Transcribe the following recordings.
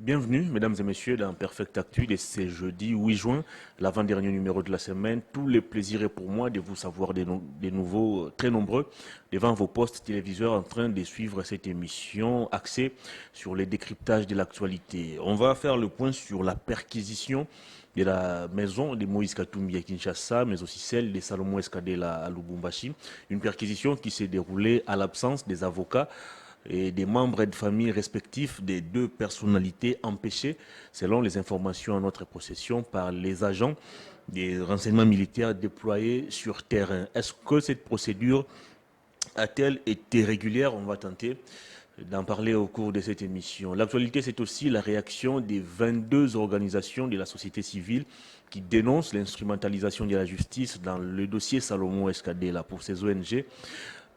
Bienvenue, mesdames et messieurs, dans Perfect Actu de ce jeudi 8 juin, l'avant-dernier numéro de la semaine. Tout le plaisir est pour moi de vous savoir des nouveaux, très nombreux, devant vos postes téléviseurs en train de suivre cette émission axée sur les décryptages de l'actualité. On va faire le point sur la perquisition de la maison de Moïse Katumbi à Kinshasa, mais aussi celle de Salomon Eskadela à Lubumbashi. Une perquisition qui s'est déroulée à l'absence des avocats et des membres de famille respectifs des deux personnalités empêchées, selon les informations en notre possession, par les agents des renseignements militaires déployés sur terrain. Est-ce que cette procédure a-t-elle été régulière? On va tenter d'en parler au cours de cette émission. L'actualité, c'est aussi la réaction des 22 organisations de la société civile qui dénoncent l'instrumentalisation de la justice dans le dossier Salomon Eskadela. Pour ces ONG,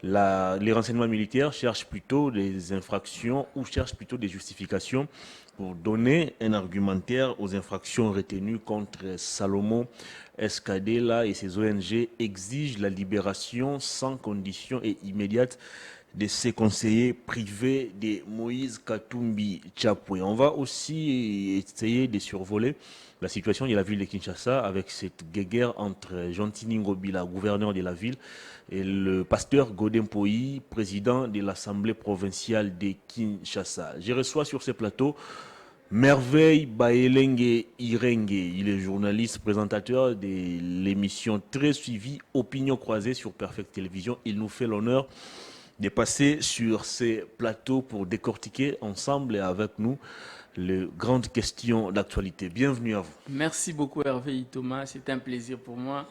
les renseignements militaires cherchent plutôt des infractions ou cherchent plutôt des justifications pour donner un argumentaire aux infractions retenues contre Salomon Eskadela, et ces ONG exigent la libération sans condition et immédiate de ses conseillers privés de Moïse Katumbi Chapwe. On va aussi essayer de survoler la situation de la ville de Kinshasa avec cette guéguerre entre Jontini Ngobila, gouverneur de la ville, et le pasteur Godem Poyi, président de l'Assemblée provinciale de Kinshasa. Je reçois sur ce plateau Merveille Baelenge Irenge. Il est journaliste, présentateur de l'émission très suivie Opinion croisée sur Perfect Télévision. Il nous fait l'honneur de passer sur ces plateaux pour décortiquer ensemble et avec nous les grandes questions d'actualité. Bienvenue à vous. Merci beaucoup Hervé Thomas, c'est un plaisir pour moi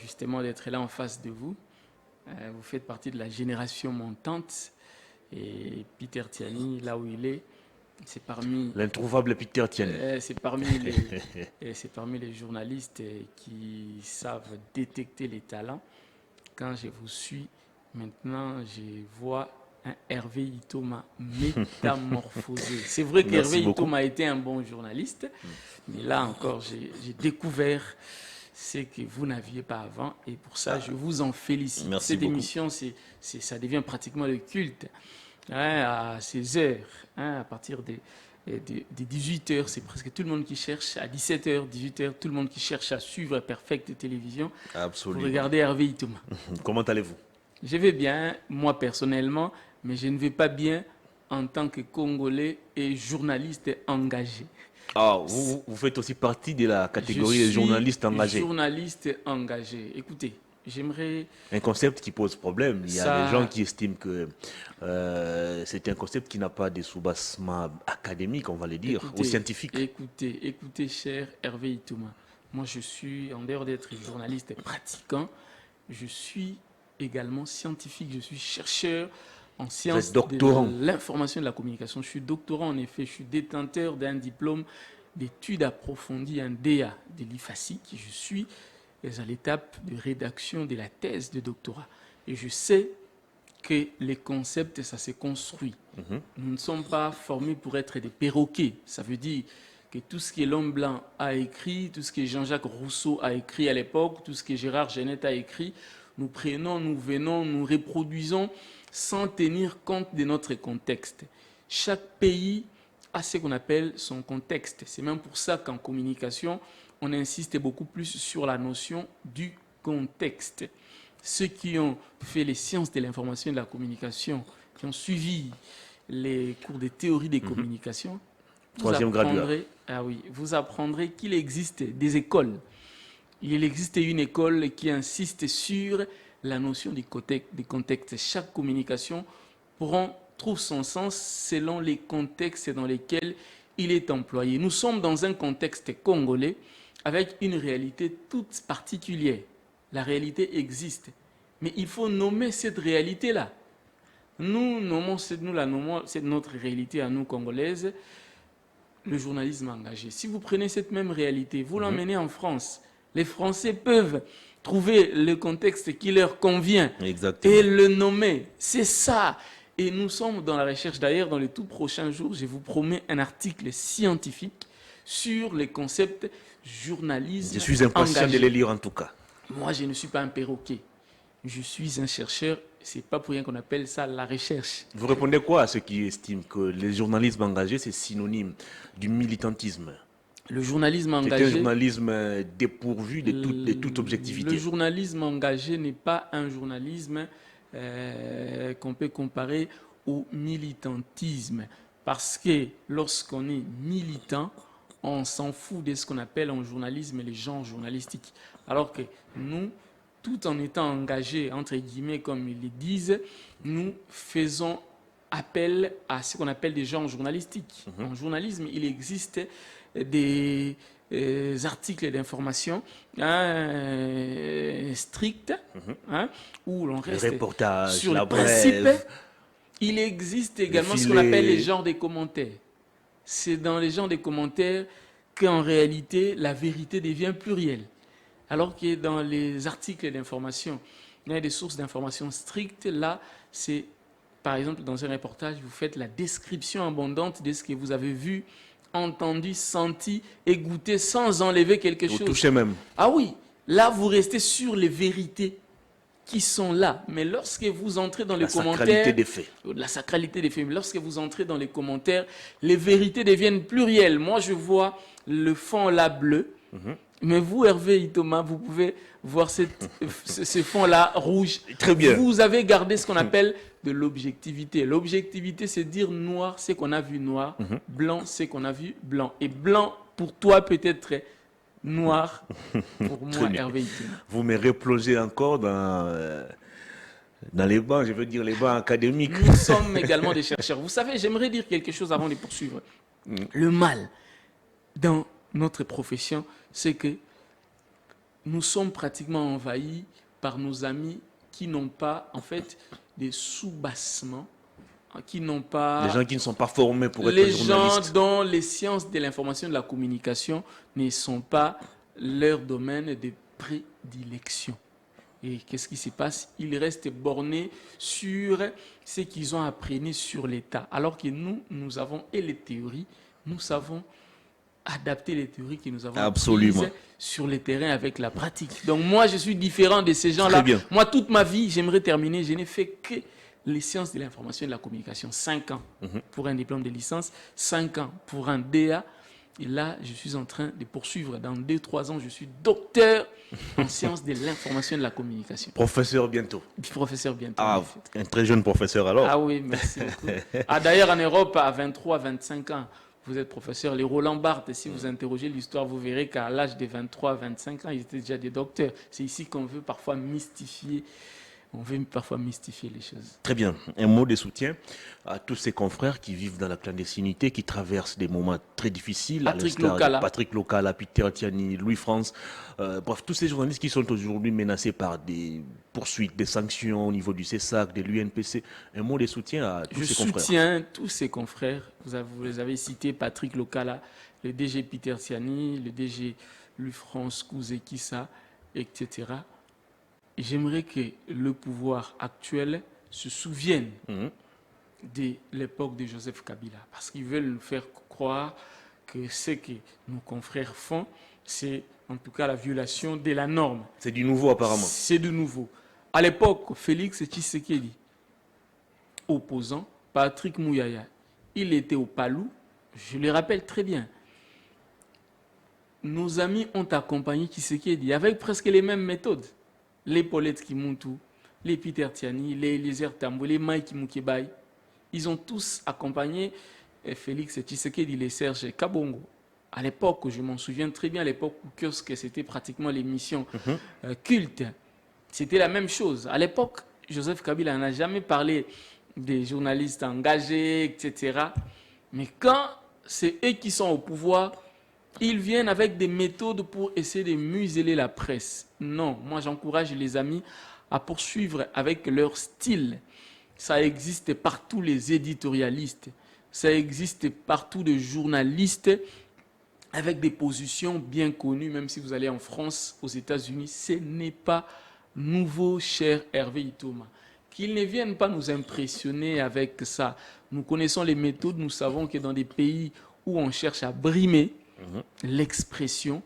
justement d'être là en face de vous. Vous faites partie de la génération montante et Peter Tiani, là où il est, c'est parmi... L'introuvable Peter Tiani. C'est parmi les journalistes qui savent détecter les talents. Quand je vous suis, maintenant je vois un Hervé Thomas métamorphosé. C'est vrai qu'Hervé Thomas a été un bon journaliste, mais là encore, j'ai découvert ce que vous n'aviez pas avant, et pour ça, je vous en félicite. Merci Cette beaucoup. émission, ça devient pratiquement le culte. À 16h, à partir des 18h, c'est presque tout le monde qui cherche, à 17h, 18h, tout le monde qui cherche à suivre Perfect Télévision. Absolument. Pour regarder Hervé Thomas. Comment allez-vous? Je vais bien, moi personnellement, mais je ne vais pas bien en tant que Congolais et journaliste engagé. Ah, vous faites aussi partie de la catégorie des journalistes engagés. Journaliste engagé. Écoutez, j'aimerais... Un concept qui pose problème. Il y a des gens qui estiment que c'est un concept qui n'a pas de soubassement académique, on va le dire, ou scientifique. Écoutez, cher Hervé Thomas. Moi, je suis, en dehors d'être journaliste pratiquant, je suis également scientifique. Je suis chercheur en sciences de l'information et de la communication. Je suis doctorant, en effet. Je suis détenteur d'un diplôme d'études approfondies, un DA de l'IFACI. Je suis à l'étape de rédaction de la thèse de doctorat. Et je sais que les concepts, ça se construit. Nous ne sommes pas formés pour être des perroquets. Ça veut dire que tout ce que l'homme blanc a écrit, tout ce que Jean-Jacques Rousseau a écrit à l'époque, tout ce que Gérard Genette a écrit, nous prenons, nous venons, nous reproduisons sans tenir compte de notre contexte. Chaque pays a ce qu'on appelle son contexte. C'est même pour ça qu'en communication, on insiste beaucoup plus sur la notion du contexte. Ceux qui ont fait les sciences de l'information et de la communication, qui ont suivi les cours de théorie des communications, vous apprendrez qu'il existe des écoles. Il existe une école qui insiste sur la notion du contexte. Chaque communication trouve son sens selon les contextes dans lesquels il est employé. Nous sommes dans un contexte congolais avec une réalité toute particulière. La réalité existe, mais il faut nommer cette réalité-là. Nous la nommons, c'est notre réalité à nous, Congolaises, le journalisme engagé. Si vous prenez cette même réalité, vous l'emmenez en France, les Français peuvent trouver le contexte qui leur convient. Exactement. Et le nommer. C'est ça. Et nous sommes dans la recherche. D'ailleurs, dans les tout prochains jours, je vous promets un article scientifique sur les concepts journalisme. Je suis impatient de les lire en tout cas. Moi, je ne suis pas un perroquet. Je suis un chercheur c'est pas pour rien qu'on appelle ça la recherche. Vous répondez quoi à ceux qui estiment que le journalisme engagé, c'est synonyme du militantisme? Le journalisme C'est engagé... un journalisme dépourvu de toute objectivité. Le journalisme engagé n'est pas un journalisme qu'on peut comparer au militantisme. Parce que lorsqu'on est militant, on s'en fout de ce qu'on appelle en journalisme les genres journalistiques. Alors que nous, tout en étant engagés, entre guillemets, comme ils le disent, nous faisons appel à ce qu'on appelle des genres journalistiques. En journalisme, il existe des articles d'information stricts, où l'on reste sur le principe. Il existe également ce qu'on appelle les genres des commentaires. C'est dans les genres des commentaires qu'en réalité, la vérité devient plurielle. Alors que dans les articles d'information, il y a des sources d'information strictes. Là, c'est, par exemple, dans un reportage, vous faites la description abondante de ce que vous avez vu, entendu, senti et goûté sans enlever quelque chose. Vous touchez même. Ah oui, là, vous restez sur les vérités qui sont là. Mais lorsque vous entrez dans les commentaires... La sacralité des faits. La sacralité des faits. Mais lorsque vous entrez dans les commentaires, les vérités deviennent plurielles. Moi, je vois le fond là bleu. Mais vous, Hervé et Thomas, vous pouvez voir ce fond-là rouge. Très bien. Vous avez gardé ce qu'on appelle de l'objectivité. L'objectivité, c'est dire noir, c'est qu'on a vu noir. Blanc, c'est qu'on a vu blanc. Et blanc, pour toi, peut-être noir. Pour moi, Hervé et Thomas. Vous me replongez encore dans les bancs, je veux dire les bancs académiques. Nous sommes également des chercheurs. Vous savez, j'aimerais dire quelque chose avant de poursuivre. Le mal dans notre profession, c'est que nous sommes pratiquement envahis par nos amis qui n'ont pas, en fait, des sous-bassements, qui n'ont pas... Les gens qui ne sont pas formés pour être journalistes. Les gens dont les sciences de l'information et de la communication ne sont pas leur domaine de prédilection. Et qu'est-ce qui se passe? Ils restent bornés sur ce qu'ils ont appris sur l'État. Alors que nous avons et les théories, nous savons adapter les théories que nous avons apprises sur le terrain avec la pratique. Donc moi, je suis différent de ces gens-là. Moi, toute ma vie, j'aimerais terminer, je n'ai fait que les sciences de l'information et de la communication. 5 ans pour un diplôme de licence, 5 ans pour un DA. Et là, je suis en train de poursuivre. Dans 2-3 ans, je suis docteur en sciences de l'information et de la communication. Professeur bientôt. Professeur bientôt. Ah, un très jeune professeur alors. Ah oui, merci beaucoup. D'ailleurs, en Europe, à 23-25 ans, vous êtes professeur. Les Roland Barthes, si vous interrogez l'histoire, vous verrez qu'à l'âge de 23-25 ans, ils étaient déjà des docteurs. C'est ici qu'on veut parfois mystifier. On veut parfois mystifier les choses. Très bien. Un mot de soutien à tous ces confrères qui vivent dans la clandestinité, qui traversent des moments très difficiles. Patrick Locala, Peter Tiani, Louis-France. Bref, tous ces journalistes qui sont aujourd'hui menacés par des poursuites, des sanctions au niveau du CESAC, de l'UNPC. Un mot de soutien à tous ces confrères. Je soutiens tous ces confrères. Vous les avez cités, Patrick Locala, le DG Peter Tiani, le DG Louis-France, Kouzekissa, etc. J'aimerais que le pouvoir actuel se souvienne de l'époque de Joseph Kabila, parce qu'ils veulent nous faire croire que ce que nos confrères font, c'est en tout cas la violation de la norme. C'est du nouveau apparemment. C'est du nouveau. À l'époque, Félix Tshisekedi, opposant, Patrick Mouyaya, il était au Palou, je le rappelle très bien. Nos amis ont accompagné Tshisekedi avec presque les mêmes méthodes. Les Paulette Kimuntu, les Peter Tiani, les Eliezer Tambo, les Mike Mukebai, ils ont tous accompagné Félix Tshisekedi, les Serge Kabongo. À l'époque, je m'en souviens très bien, à l'époque où Kiosque, c'était pratiquement l'émission culte. C'était la même chose. À l'époque, Joseph Kabila n'a jamais parlé des journalistes engagés, etc. Mais quand c'est eux qui sont au pouvoir, ils viennent avec des méthodes pour essayer de museler la presse. Non, moi j'encourage les amis à poursuivre avec leur style. Ça existe partout les éditorialistes. Ça existe partout des journalistes avec des positions bien connues, même si vous allez en France, aux États-Unis. Ce n'est pas nouveau, cher Hervé Itoma. Qu'ils ne viennent pas nous impressionner avec ça. Nous connaissons les méthodes, nous savons que dans des pays où on cherche à brimer l'expression,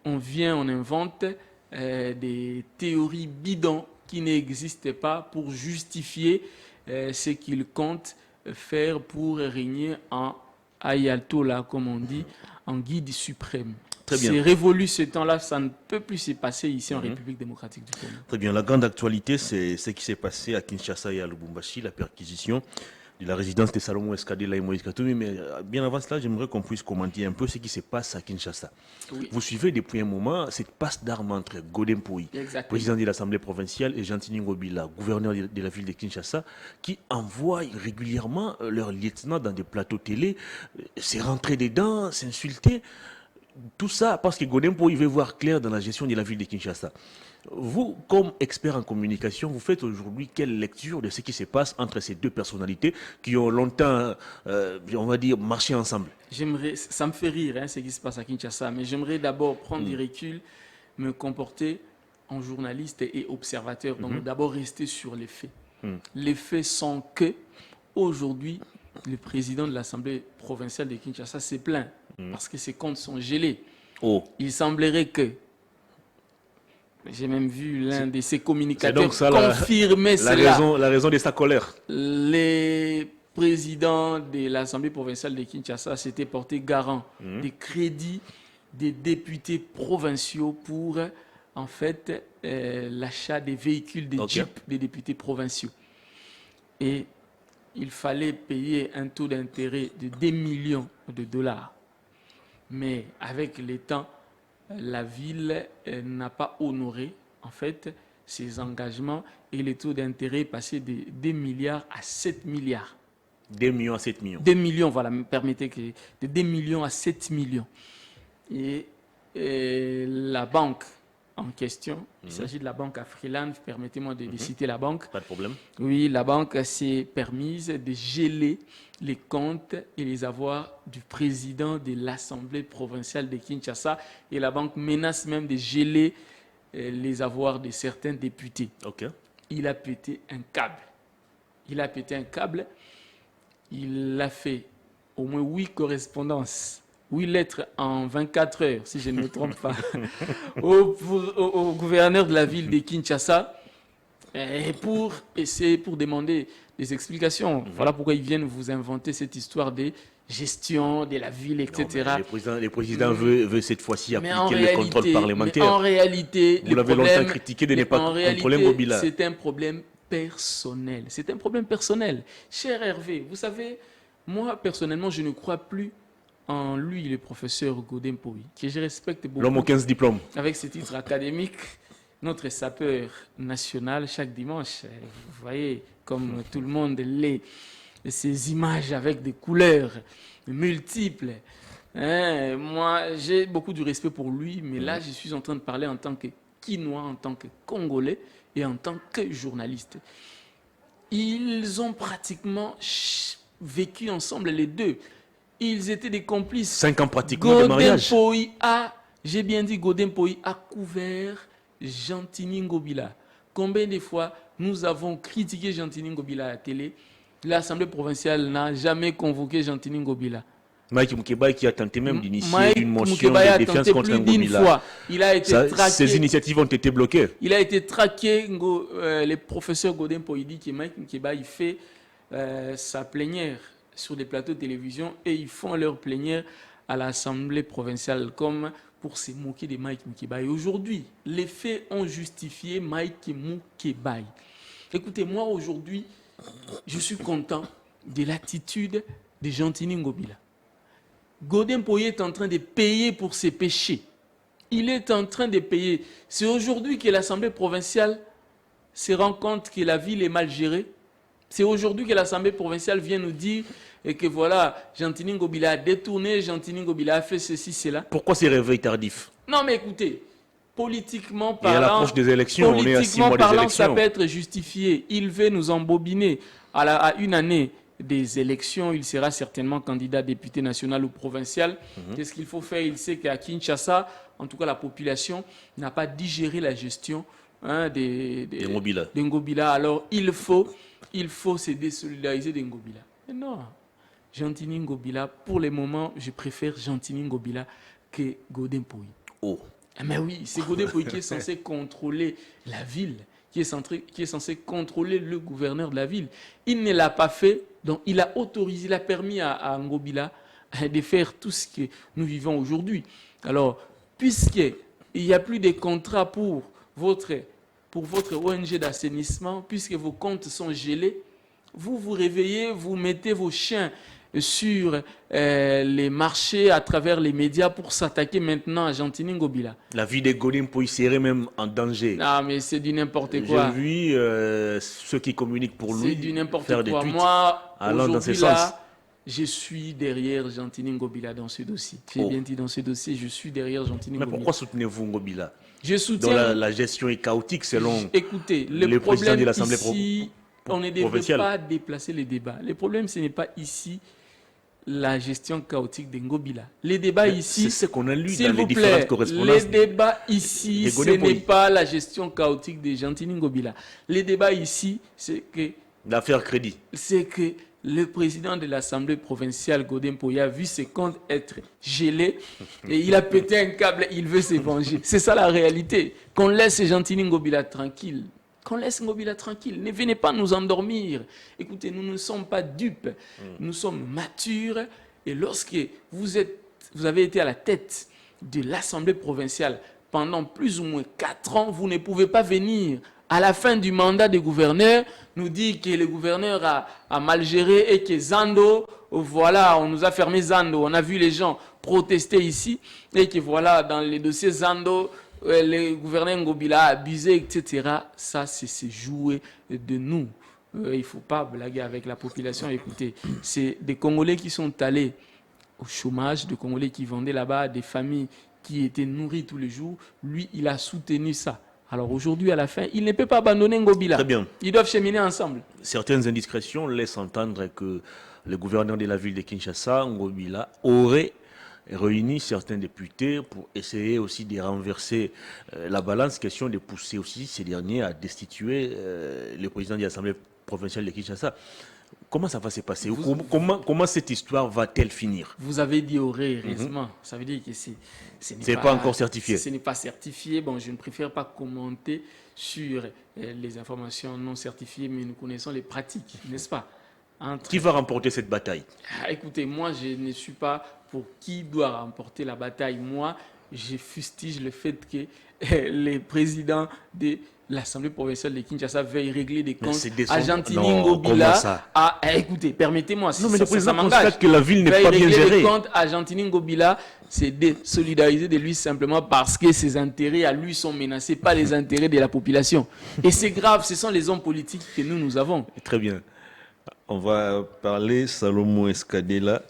on invente des théories bidons qui n'existe pas pour justifier ce qu'il compte faire pour régner en ayatollah, comme on dit, en guide suprême. C'est révolu ce temps-là, ça ne peut plus se passer ici en République démocratique du Congo. Très bien, la grande actualité, c'est ce qui s'est passé à Kinshasa et à Lubumbashi, la perquisition de la résidence de Salomon Escadela et Moïse Katumbi. Mais bien avant cela, j'aimerais qu'on puisse commenter un peu ce qui se passe à Kinshasa. Oui. Vous suivez depuis un moment cette passe d'armes entre Godem Poyi, président de l'Assemblée provinciale, et Gentini Ngobila, gouverneur de la ville de Kinshasa, qui envoient régulièrement leurs lieutenants dans des plateaux télé, c'est rentrer dedans, s'insulter. Tout ça parce que Godem Poyi veut voir clair dans la gestion de la ville de Kinshasa. Vous, comme expert en communication, vous faites aujourd'hui quelle lecture de ce qui se passe entre ces deux personnalités qui ont longtemps, on va dire, marché ensemble? Ça me fait rire ce qui se passe à Kinshasa, mais j'aimerais d'abord prendre du recul, me comporter en journaliste et observateur. Donc d'abord rester sur les faits. Les faits sont que, aujourd'hui, le président de l'Assemblée provinciale de Kinshasa s'est plaint parce que ses comptes sont gelés. Il semblerait que, j'ai même vu l'un de ses communicateurs confirmer cela. La raison de sa colère. Les présidents de l'Assemblée provinciale de Kinshasa s'étaient portés garant des crédits des députés provinciaux pour, en fait, l'achat des véhicules, des jeeps des députés provinciaux. Et il fallait payer un taux d'intérêt de 2 millions de dollars. Mais avec le temps, la ville n'a pas honoré en fait ses engagements et le taux d'intérêt est passé de 2 milliards à 7 milliards. 2 millions à 7 millions. 2 millions, voilà, me permettez que de 2 millions à 7 millions. Et la banque en question, il s'agit de la banque Afriland, permettez-moi de citer la banque. Pas de problème. Oui, la banque s'est permise de geler les comptes et les avoirs du président de l'Assemblée provinciale de Kinshasa et la banque menace même de geler les avoirs de certains députés. Il a pété un câble. Il a fait au moins 8 correspondances. 8 lettres en 24 heures, si je ne me trompe pas, au gouverneur de la ville de Kinshasa pour demander des explications. Voilà pourquoi ils viennent vous inventer cette histoire de gestion de la ville, etc. Non, le président veut cette fois-ci appliquer le contrôle parlementaire. Mais en réalité, vous l'avez longtemps critiqué de ne pas contrôler Ngobila. C'est un problème personnel. C'est un problème personnel. Cher Hervé, vous savez, moi personnellement, je ne crois plus en lui, le professeur Godem Poyi, que je respecte beaucoup. L'homme aux 15 diplômes. Avec ses titres académiques, notre sapeur national, chaque dimanche, vous voyez, comme tout le monde l'est, ces images avec des couleurs multiples. Moi, j'ai beaucoup de respect pour lui, mais là, je suis en train de parler en tant que Quinois, en tant que Congolais et en tant que journaliste. Ils ont pratiquement vécu ensemble les deux. Ils étaient des complices. 5 ans pratiquement de mariage. J'ai bien dit, Godem Poyi a couvert Gentini Ngobila. Combien de fois nous avons critiqué Gentini Ngobila à la télé? L'Assemblée provinciale n'a jamais convoqué Gentini Ngobila. Mike Moukebaye qui a tenté même d'initier une motion de défiance contre Ngobila. Il a été traqué. Ces initiatives ont été bloquées. Il a été traqué. Le professeur Godem Poyi dit que Mike Moukebaye fait sa plénière sur des plateaux de télévision et ils font leur plénière à l'Assemblée provinciale comme pour se moquer de Mike Moukebaye. Aujourd'hui, les faits ont justifié Mike Moukebaye. Écoutez, moi aujourd'hui, je suis content de l'attitude de Gentini Ngobila. Godem Poyi est en train de payer pour ses péchés. Il est en train de payer. C'est aujourd'hui que l'Assemblée provinciale se rend compte que la ville est mal gérée. C'est aujourd'hui que l'Assemblée provinciale vient nous dire que voilà, Gentini Ngobila a détourné, Gentini Ngobila a fait ceci, cela. Pourquoi ces réveils tardifs? Non mais écoutez, politiquement parlant, et à l'approche des élections, on est à 6 mois des élections. Ça peut être justifié. Il veut nous embobiner à une année des élections. Il sera certainement candidat député national ou provincial. Qu'est-ce qu'il faut faire? Il sait qu'à Kinshasa, en tout cas la population n'a pas digéré la gestion des Ngobila. Alors il faut se désolidariser de Ngobila. Mais non, Gentini Ngobila, pour le moment, je préfère Gentini Ngobila que Godem Poyi. Mais oui, c'est Godem Poyi qui est censé contrôler la ville, qui est censé contrôler le gouverneur de la ville. Il ne l'a pas fait, donc il a autorisé, il a permis à Ngobila de faire tout ce que nous vivons aujourd'hui. Alors, puisqu'il n'y a plus de contrats pour votre ONG d'assainissement, puisque vos comptes sont gelés, vous vous réveillez, vous mettez vos chiens sur les marchés à travers les médias pour s'attaquer maintenant à Gentini Ngobila. La vie des Godimpo y serait même en danger. Ah, mais c'est du n'importe quoi. J'ai vu ceux qui communiquent pour lui c'est du n'importe faire quoi. des tweets Moi, allant dans ce aujourd'hui, sens. là, je suis derrière Gentini Ngobila dans ce dossier. J'ai bien dit dans ce dossier, je suis derrière Gentini Mais Ngobila. pourquoi soutenez-vous Ngobila? Je soutiens... Dont la gestion est chaotique selon Écoutez, le président de l'Assemblée ici, on ne devrait provinciale. pas déplacer les débats. Le problème, ce n'est pas ici la gestion chaotique de Ngobila. Les débats ici, c'est ce qu'on a lu s'il dans vous les différentes plaît, correspondances. les débats ici, des ce Godimpo. n'est pas la gestion chaotique de Gentini Ngobila. Les débats ici, c'est que L'affaire crédit. le président de l'Assemblée provinciale, Godin Poya, a vu ses comptes être gelés et il a pété un câble, il veut se venger. C'est ça la réalité. Qu'on laisse Gentini Ngobila tranquille. Qu'on laisse Ngobila tranquille. Ne venez pas nous endormir. Écoutez, nous ne sommes pas dupes. Nous sommes matures. Et lorsque vous avez été à la tête de l'Assemblée provinciale pendant plus ou moins 4 ans, vous ne pouvez pas venir à la fin du mandat des gouverneurs nous dire que le gouverneur a mal géré et que Zando, voilà, on nous a fermé Zando. On a vu les gens protester ici et que voilà, dans les dossiers Zando, le gouverneur Ngobila a abusé, etc. Ça, c'est jouer de nous. Il ne faut pas blaguer avec la population. Écoutez, c'est des Congolais qui sont allés au chômage, des Congolais qui vendaient là-bas, des familles qui étaient nourries tous les jours. Lui, il a soutenu ça. Alors aujourd'hui, à la fin, il ne peut pas abandonner Ngobila. Très bien. Ils doivent cheminer ensemble. Certaines indiscrétions laissent entendre que le gouverneur de la ville de Kinshasa, Ngobila, aurait réuni certains députés pour essayer aussi de renverser la balance, question de pousser aussi ces derniers à destituer le président de l'Assemblée provinciale de Kinshasa. Comment ça va se passer? Comment cette histoire va-t-elle finir? Vous avez dit aurait, heureusement. Ça veut dire que ce n'est pas encore certifié. Ce n'est pas certifié. Bon, je ne préfère pas commenter sur les informations non certifiées, mais nous connaissons les pratiques, n'est-ce pas? Qui va remporter cette bataille? Écoutez, moi, je ne suis pas pour qui doit remporter la bataille. Moi, je fustige le fait que les présidents de l'Assemblée provinciale de Kinshasa veuille régler des comptes à Gentini Ngobila. Écoutez, permettez-moi. Non, mais le président constate que la ville n'est pas bien gérée. Les comptes à Gentini Ngobila, c'est désolidariser de lui simplement parce que ses intérêts à lui sont menacés, pas les intérêts de la population. Et c'est grave, ce sont les hommes politiques que nous avons. Très bien. On va parler Salomon Escadela.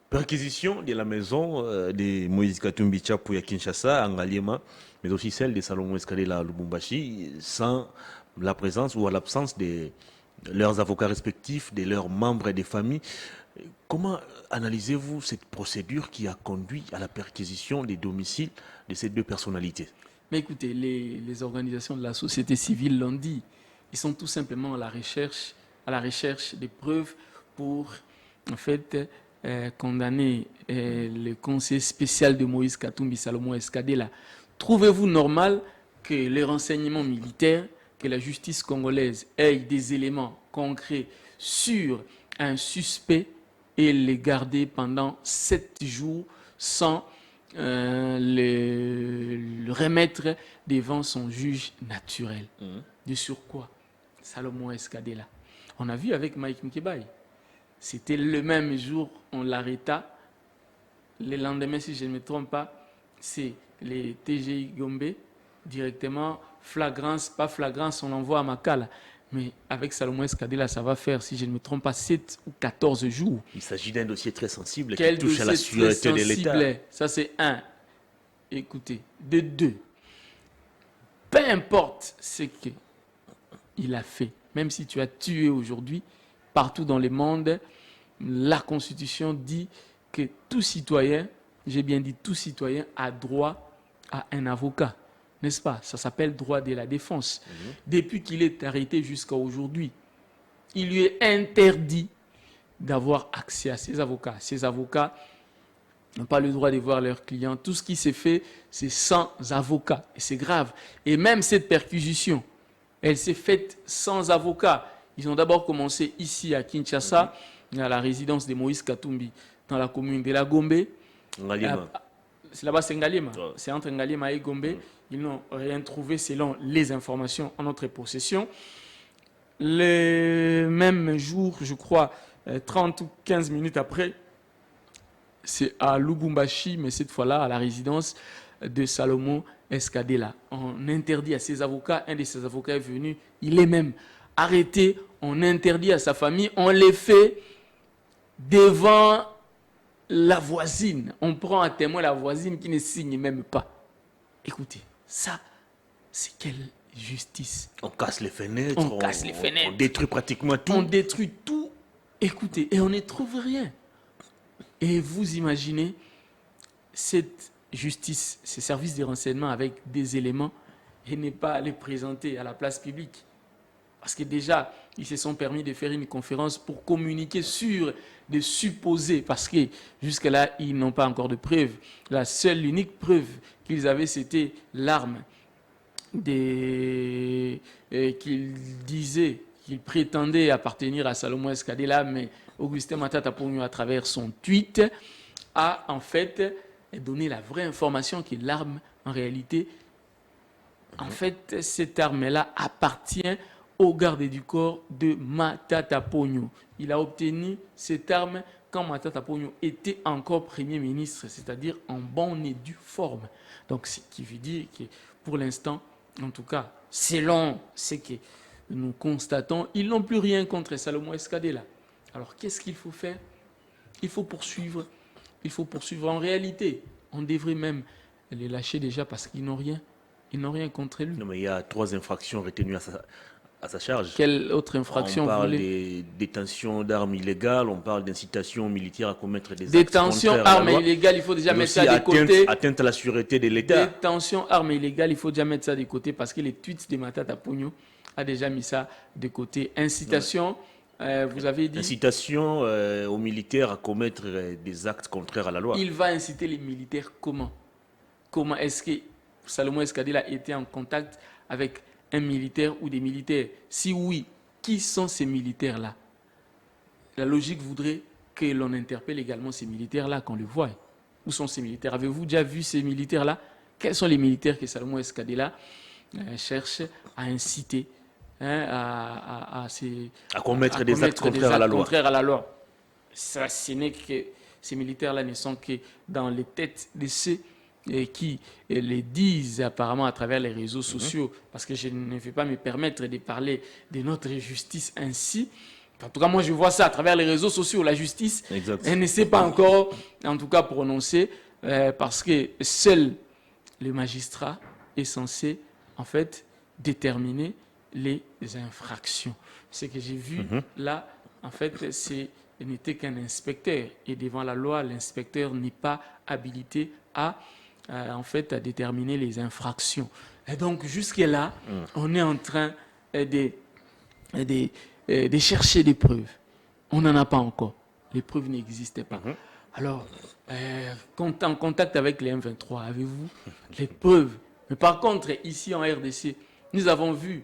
Perquisition de la maison de Moïse Katumbi Tchapou à Kinshasa, à Ngaliema, mais aussi celle de Salomon Escadela à Lubumbashi, sans la présence ou à l'absence de leurs avocats respectifs, de leurs membres et des familles. Comment analysez-vous cette procédure qui a conduit à la perquisition des domiciles de ces deux personnalités? Mais écoutez, les organisations de la société civile l'ont dit. Ils sont tout simplement à la recherche des preuves pour, en fait, condamner le conseiller spécial de Moïse Katumbi, Salomon Escadela. Trouvez-vous normal que les renseignements militaires, que la justice congolaise ait des éléments concrets sur un suspect et les garder pendant 7 jours sans le remettre devant son juge naturel? De surcroît, Salomon Escadela. On a vu avec Mike Mkebai. C'était le même jour, on l'arrêta. Le lendemain, si je ne me trompe pas, c'est les TGI Gombe, directement, flagrance, pas flagrance, on l'envoie à Makala. Mais avec Salomon Escadela, ça va faire, si je ne me trompe pas, 7 ou 14 jours. Il s'agit d'un dossier très sensible qui Quel touche à la sûreté de l'État. Ça, c'est un. Écoutez, de deux. Peu importe ce qu'il a fait, même si tu as tué aujourd'hui, partout dans le monde, la Constitution dit que tout citoyen, j'ai bien dit tout citoyen, a droit à un avocat. N'est-ce pas? Ça s'appelle droit de la défense. Depuis qu'il est arrêté jusqu'à aujourd'hui, il lui est interdit d'avoir accès à ses avocats. Ses avocats n'ont pas le droit de voir leurs clients. Tout ce qui s'est fait, c'est sans avocat. Et c'est grave. Et même cette perquisition Elle s'est faite sans avocat. Ils ont d'abord commencé ici à Kinshasa, à la résidence de Moïse Katumbi, dans la commune de la Gombe. C'est là-bas, c'est Ngalima. C'est entre Ngalima et Gombe. Ils n'ont rien trouvé selon les informations en notre possession. Le même jour, je crois, 30 ou 15 minutes après, c'est à Lubumbashi, mais cette fois-là, à la résidence de Salomon Escadela. On interdit à ses avocats, un de ses avocats est venu, il est même arrêté, on interdit à sa famille, on les fait devant la voisine. On prend à témoin la voisine qui ne signe même pas. Écoutez, ça, c'est quelle justice? On casse les fenêtres, on détruit pratiquement tout. On détruit tout, écoutez, et on ne trouve rien. Et vous imaginez cette justice, ces services de renseignement avec des éléments et ne pas les présenter à la place publique. Parce que déjà, ils se sont permis de faire une conférence pour communiquer sur des supposés, parce que jusque-là, ils n'ont pas encore de preuves. La seule, l'unique preuve qu'ils avaient, c'était l'arme qu'ils disaient, qu'ils prétendaient appartenir à Salomon Escadela, mais Augustin Matata Pogno, à travers son tweet, a en fait donné la vraie information que l'arme, en réalité, en fait, cette arme-là appartient au garde du corps de Matata Pogno. Il a obtenu cette arme quand Matata Pogno était encore Premier ministre, c'est-à-dire en bonne et due forme. Donc, ce qui veut dire que pour l'instant, en tout cas, selon ce que nous constatons, ils n'ont plus rien contre Salomon Escadela. Alors, qu'est-ce qu'il faut faire? Il faut poursuivre. Il faut poursuivre. En réalité, on devrait même les lâcher déjà parce qu'ils n'ont rien. Ils n'ont rien contre lui. Non, mais il y a 3 infractions retenues à sa charge. Quelle autre infraction? On parle des détentions d'armes illégales, on parle d'incitation militaire à commettre des actes contraires à la loi. Armes illégales, il faut déjà mettre ça de côté. Atteinte à la sûreté de l'État. Détention, armes illégales, il faut déjà mettre ça de côté parce que les tweets de Matata Pogno a déjà mis ça de côté. Incitation, vous avez dit... Incitation aux militaires à commettre des actes contraires à la loi. Il va inciter les militaires comment? Comment est-ce que Salomon Escadela était en contact avec un militaire ou des militaires? Si oui, qui sont ces militaires-là? La logique voudrait que l'on interpelle également ces militaires-là, qu'on les voie. Où sont ces militaires? Avez-vous déjà vu ces militaires-là? Quels sont les militaires que Salomon Escadela cherche à inciter à commettre des actes contraires à la loi? Ça, ce n'est que ces militaires-là ne sont que dans les têtes de ceux qui les disent apparemment à travers les réseaux sociaux, parce que je ne vais pas me permettre de parler de notre justice ainsi. En tout cas, moi, je vois ça à travers les réseaux sociaux. La justice, elle ne s'est pas encore, en tout cas, prononcée, parce que seul le magistrat est censé, en fait, déterminer les infractions. Ce que j'ai vu là, en fait, ce n'était qu'un inspecteur. Et devant la loi, l'inspecteur n'est pas habilité à déterminer les infractions. Et donc, jusque-là, on est en train de chercher des preuves. On n'en a pas encore. Les preuves n'existaient pas. Alors, en contact avec les M23, avez-vous les preuves? Mais par contre, ici en RDC, nous avons vu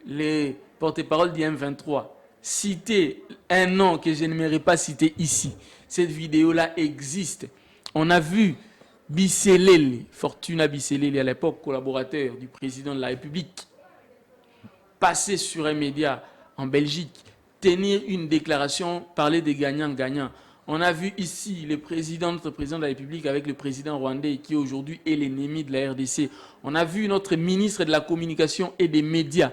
les porte-paroles du M23 citer un nom que je n'aimerais pas citer ici. Cette vidéo-là existe. On a vu Bisselele, Fortuna Bisselele, à l'époque collaborateur du président de la République, passer sur un média en Belgique, tenir une déclaration, parler des gagnants-gagnants. On a vu ici notre président de la République avec le président rwandais qui aujourd'hui est l'ennemi de la RDC. On a vu notre ministre de la Communication et des Médias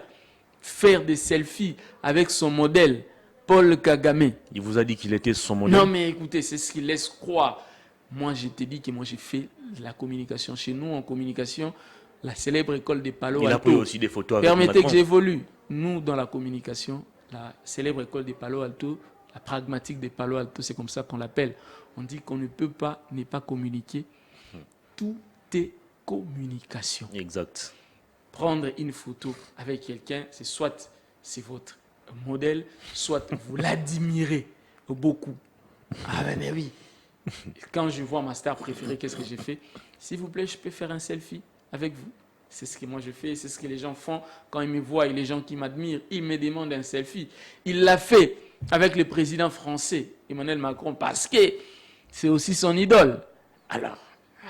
faire des selfies avec son modèle, Paul Kagame. Il vous a dit qu'il était son modèle? Non mais écoutez, c'est ce qu'il laisse croire. Moi, je te dis que moi, j'ai fait la communication. Chez nous, en communication, la célèbre école de Palo Alto. Il a pris aussi des photos avec Permettez que j'évolue. Nous, dans la communication, la célèbre école de Palo Alto, la pragmatique de Palo Alto, c'est comme ça qu'on l'appelle. On dit qu'on ne peut pas ne pas communiquer. Tout est communication. Exact. Prendre une photo avec quelqu'un, c'est votre modèle, soit vous l'admirez beaucoup. Ah ben mais oui. Quand je vois ma star préférée, qu'est-ce que j'ai fait? S'il vous plaît, je peux faire un selfie avec vous. C'est ce que moi je fais, c'est ce que les gens font quand ils me voient et les gens qui m'admirent, ils me demandent un selfie. Il l'a fait avec le président français, Emmanuel Macron, parce que c'est aussi son idole. Alors,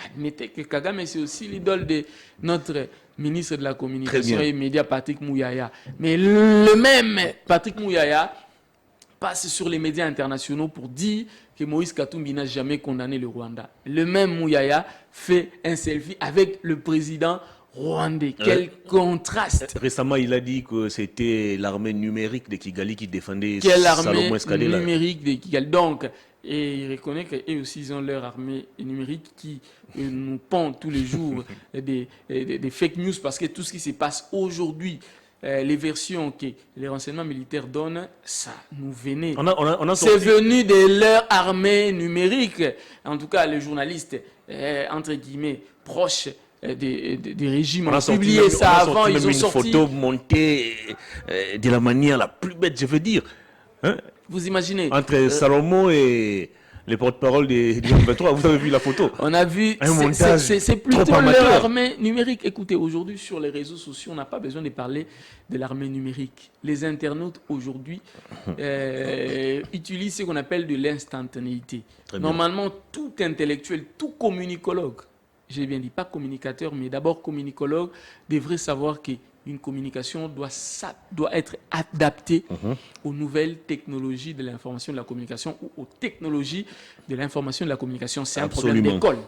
admettez que Kagame, c'est aussi l'idole de notre ministre de la Communication et Médias, Patrick Mouyaya. Mais le même Patrick Mouyaya passe sur les médias internationaux pour dire que Moïse Katumbi n'a jamais condamné le Rwanda. Le même Mouyaya fait un selfie avec le président rwandais. Quel contraste! Récemment, il a dit que c'était l'armée numérique de Kigali qui défendait Salomon Escadela. Quelle armée numérique de Kigali? Donc, et il reconnaît qu'eux aussi ils ont leur armée numérique qui nous pond tous les jours des fake news parce que tout ce qui se passe aujourd'hui, les versions que les renseignements militaires donnent, ça nous venait. C'est venu de leur armée numérique. En tout cas, les journalistes, entre guillemets, proches des régimes ont publié ça avant. Ils ont sorti une photo montée de la manière la plus bête, je veux dire. Hein? Vous imaginez entre Salomon et les porte-parole des M23, vous avez vu la photo? On a vu, c'est plutôt leur armée numérique. Écoutez, aujourd'hui sur les réseaux sociaux, on n'a pas besoin de parler de l'armée numérique. Les internautes aujourd'hui utilisent ce qu'on appelle de l'instantanéité. Normalement, tout intellectuel, tout communicologue, j'ai bien dit, pas communicateur, mais d'abord communicologue, devrait savoir qu'une communication doit être adaptée aux nouvelles technologies de l'information et de la communication ou aux technologies de l'information et de la communication. C'est un problème d'école.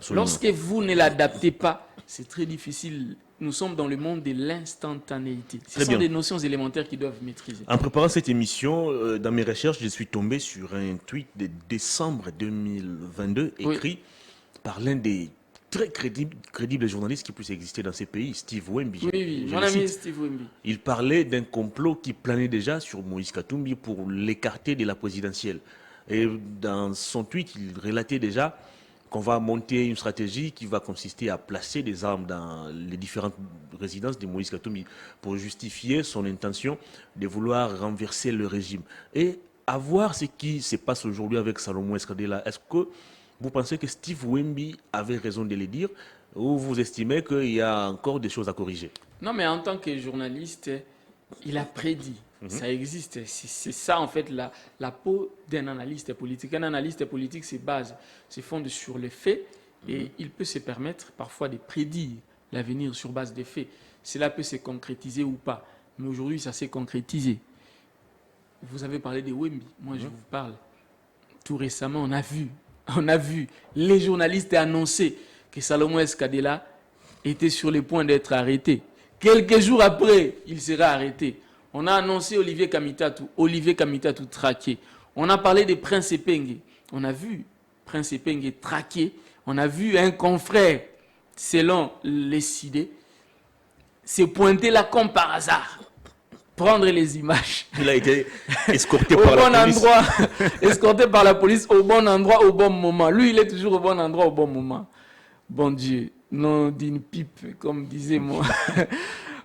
Lorsque vous ne l'adaptez pas, c'est très difficile. Nous sommes dans le monde de l'instantanéité. Ce sont des notions élémentaires qu'ils doivent maîtriser. En préparant cette émission, dans mes recherches, je suis tombé sur un tweet de décembre 2022 écrit par l'un des très crédible journaliste qui puisse exister dans ces pays, Steve Wemby. Oui, mon ami Steve Wemby. Il parlait d'un complot qui planait déjà sur Moïse Katumbi pour l'écarter de la présidentielle. Et dans son tweet, il relatait déjà qu'on va monter une stratégie qui va consister à placer des armes dans les différentes résidences de Moïse Katumbi pour justifier son intention de vouloir renverser le régime. Et à voir ce qui se passe aujourd'hui avec Salomon Escadela, est-ce que vous pensez que Steve Wemby avait raison de le dire ou vous estimez qu'il y a encore des choses à corriger? Non, mais en tant que journaliste, il a prédit. Ça existe. C'est ça, en fait, la peau d'un analyste politique. Un analyste politique se fonde sur les faits et il peut se permettre parfois de prédire l'avenir sur base des faits. Cela peut se concrétiser ou pas. Mais aujourd'hui, ça s'est concrétisé. Vous avez parlé de Wemby. Moi, je vous parle. Tout récemment, on a vu les journalistes annoncer que Salomon Escadela était sur le point d'être arrêté. Quelques jours après, il sera arrêté. On a annoncé Olivier Kamitatou traqué. On a parlé de Prince Epenge. On a vu Prince Epenge traqué. On a vu un confrère, selon les CID, se pointer là comme par hasard. Prendre les images. Il a été escorté par la police. Escorté par la police au bon endroit, au bon moment. Lui, il est toujours au bon endroit, au bon moment. Bon Dieu, non d'une pipe, comme disait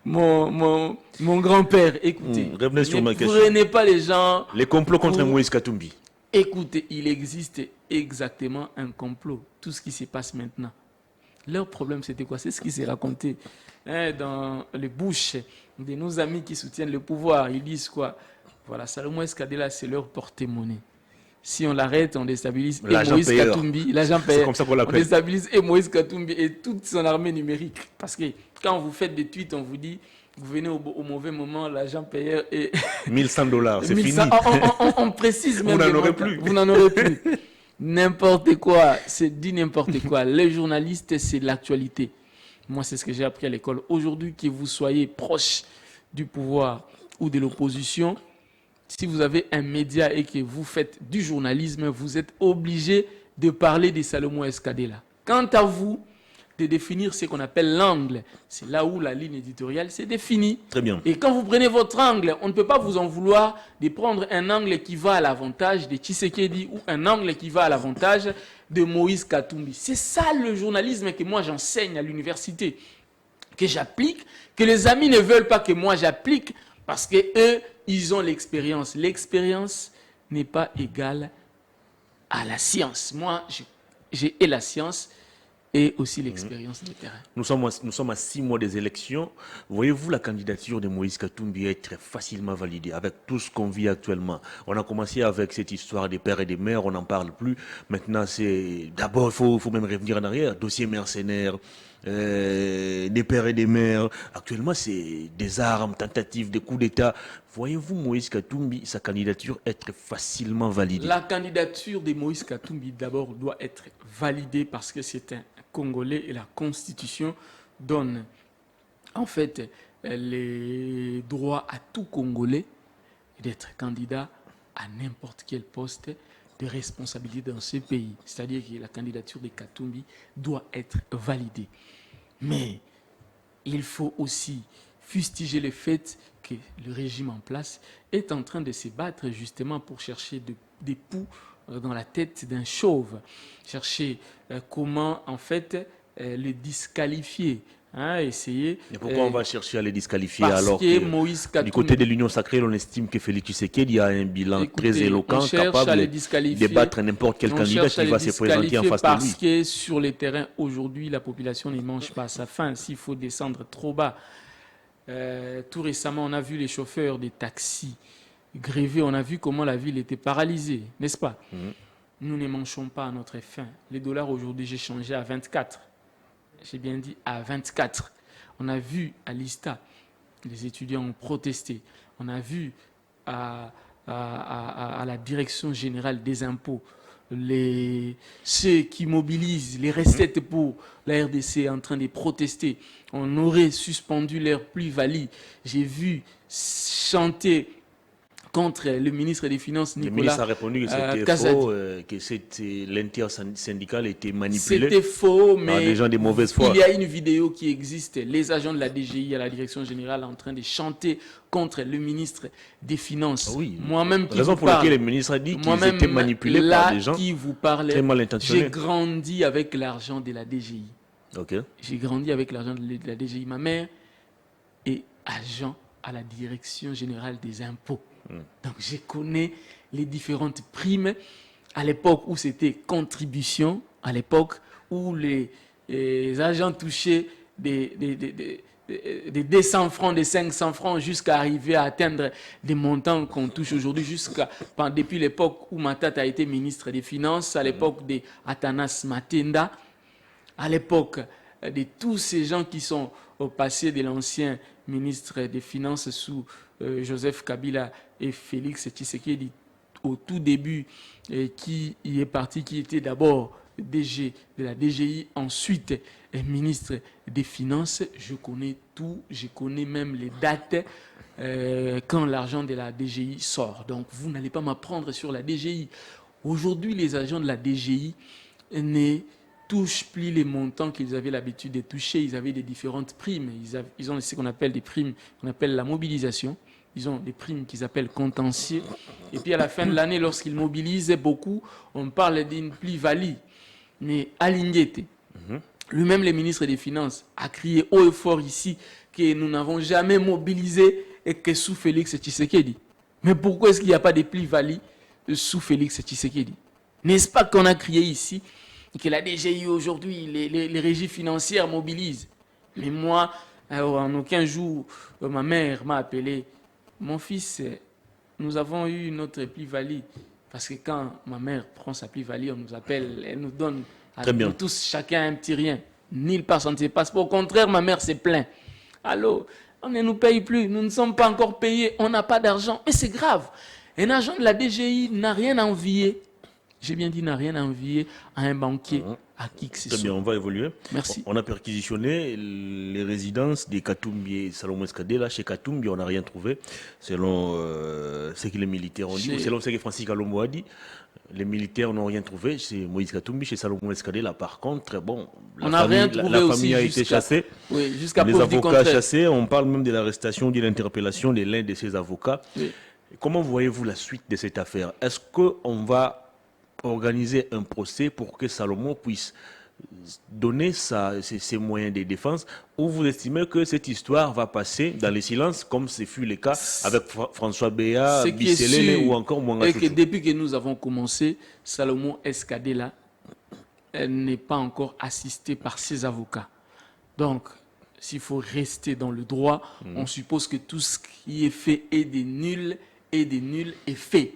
mon grand-père. Écoutez, revenez sur ma question. Ne prenez pas les gens... Les complots contre Moïse Katumbi. Écoutez, il existe exactement un complot. Tout ce qui se passe maintenant. Leur problème, c'était quoi? C'est ce qui s'est raconté dans les bouches de nos amis qui soutiennent le pouvoir. Ils disent quoi? Voilà, Salomon Escadela, c'est leur porte-monnaie. Si on l'arrête, on déstabilise et Moïse Katumbi. L'agent payeur. C'est comme ça qu'on l'appelle. On déstabilise et Moïse Katumbi et toute son armée numérique. Parce que quand vous faites des tweets, on vous dit, vous venez au mauvais moment, l'agent payeur et... $1100, c'est fini. On précise même. Vous n'en aurez plus. Vous n'en aurez plus. N'importe quoi, c'est dit n'importe quoi. Les journalistes, c'est l'actualité. Moi, c'est ce que j'ai appris à l'école. Aujourd'hui, que vous soyez proche du pouvoir ou de l'opposition, si vous avez un média et que vous faites du journalisme, vous êtes obligé de parler de Salomon Escadela. Quant à vous, de définir ce qu'on appelle l'angle, c'est là où la ligne éditoriale s'est définie. Très bien. Et quand vous prenez votre angle, on ne peut pas vous en vouloir de prendre un angle qui va à l'avantage de Tshisekedi ou un angle qui va à l'avantage de Moïse Katumbi. C'est ça le journalisme que moi j'enseigne à l'université, que j'applique, que les amis ne veulent pas que moi j'applique parce qu'eux, ils ont l'expérience. L'expérience n'est pas égale à la science. Moi, j'ai la science et aussi l'expérience des terrains. Nous sommes à 6 mois des élections. Voyez-vous la candidature de Moïse Katumbi être très facilement validée avec tout ce qu'on vit actuellement? On a commencé avec cette histoire des pères et des mères, on n'en parle plus. Maintenant, d'abord, il faut même revenir en arrière. Dossier mercenaire, des pères et des mères. Actuellement, c'est des armes, tentatives, des coups d'État. Voyez-vous Moïse Katumbi, sa candidature être facilement validée? La candidature de Moïse Katumbi, d'abord, doit être validée parce que c'est un Congolais et la Constitution donne en fait les droits à tout Congolais d'être candidat à n'importe quel poste de responsabilité dans ce pays. C'est-à-dire que la candidature de Katumbi doit être validée. Mais il faut aussi fustiger le fait que le régime en place est en train de se battre justement pour chercher des poux dans la tête d'un chauve, chercher comment en fait le disqualifier. Essayer. Et pourquoi on va chercher à les disqualifier parce alors que que Moïse Katumbi, du côté de l'Union sacrée, on estime que Félix Tshisekedi a un bilan très éloquent, capable de battre n'importe quel candidat qui va se présenter en face de lui. Parce que sur le terrain, aujourd'hui, la population ne mange pas sa faim. S'il faut descendre trop bas. Tout récemment, on a vu les chauffeurs des taxis gréver, on a vu comment la ville était paralysée, n'est-ce pas? Nous ne mangeons pas à notre faim. Les dollars aujourd'hui, j'ai changé à 24. J'ai bien dit à 24. On a vu à l'ISTA, les étudiants ont protesté. On a vu à la direction générale des impôts, ceux qui mobilisent les recettes pour la RDC en train de protester. On aurait suspendu leur plus-value. J'ai vu chanter contre le ministre des Finances, Nicolas. Le ministre a répondu que c'était faux, que l'intersyndicale était manipulé. C'était faux, mais des gens de mauvaise foi. Il y a une vidéo qui existe. Les agents de la DGI à la direction générale en train de chanter contre le ministre des Finances. Oui. Moi-même qui raison vous pour parle, laquelle le ministre a dit qu'ils étaient manipulés par des gens qui vous parle, très mal intentionnés. J'ai grandi avec l'argent de la DGI. Okay. J'ai grandi avec l'argent de la DGI. Ma mère est agent à la direction générale des impôts. Donc, je connais les différentes primes à l'époque où c'était contribution, à l'époque où les agents touchaient des 200 francs, des 500 francs, jusqu'à arriver à atteindre des montants qu'on touche aujourd'hui, depuis l'époque où Matata a été ministre des Finances, à l'époque d'Atanas Matenda, à l'époque de tous ces gens qui sont au passé de l'ancien ministre des Finances sous Joseph Kabila et Félix Tshisekedi au tout début, qui y est parti, qui était d'abord DG de la DGI, ensuite ministre des Finances. Je connais tout, je connais même les dates quand l'argent de la DGI sort. Donc vous n'allez pas m'apprendre sur la DGI. Aujourd'hui, les agents de la DGI ne touchent plus les montants qu'ils avaient l'habitude de toucher. Ils avaient des différentes primes. Ils ont ce qu'on appelle des primes, qu'on appelle la mobilisation. Ils ont des primes qu'ils appellent contentieux. Et puis à la fin de l'année, lorsqu'ils mobilisent beaucoup, on parle d'une plus-value. Mais Alinguete, lui-même le ministre des Finances, a crié haut et fort ici que nous n'avons jamais mobilisé et que sous Félix Tshisekedi. Mais pourquoi est-ce qu'il n'y a pas de plus-value sous Félix Tshisekedi? N'est-ce pas qu'on a crié ici que la DGI aujourd'hui, les régies financières mobilisent? Mais moi, en aucun jour, ma mère m'a appelé. Mon fils, nous avons eu notre plus-value. Parce que quand ma mère prend sa plus-value, on nous appelle, elle nous donne à nous tous, chacun un petit rien. Nulle part sans passeport. Au contraire, ma mère s'est plainte. Allô, on ne nous paye plus, nous ne sommes pas encore payés, on n'a pas d'argent. Mais c'est grave. Un agent de la DGI n'a rien à envier. J'ai bien dit n'a rien à envier à un banquier, à qui que ce soit. Très bien, on va évoluer. Merci. On a perquisitionné les résidences des Katumbi et Salomon Escadé. Là, chez Katumbi, on n'a rien trouvé, selon ce que les militaires ont dit, ou selon ce que Francis Kalombo a dit. Les militaires n'ont rien trouvé chez Moïse Katumbi, chez Salomon Escadé. Là, par contre, bon, la famille a été chassée. Oui, jusqu'à les avocats chassés. On parle même de l'arrestation, de l'interpellation de l'un de ses avocats. Oui. Comment voyez-vous la suite de cette affaire? Est-ce qu'on va organiser un procès pour que Salomon puisse donner ses moyens de défense, ou vous estimez que cette histoire va passer dans le silence, comme ce fut le cas avec François Béa, Bisselele ou encore Mwanga Chouchou? Depuis que nous avons commencé, Salomon Escadé là n'est pas encore assisté par ses avocats. Donc, s'il faut rester dans le droit, on suppose que tout ce qui est fait est des nuls est fait.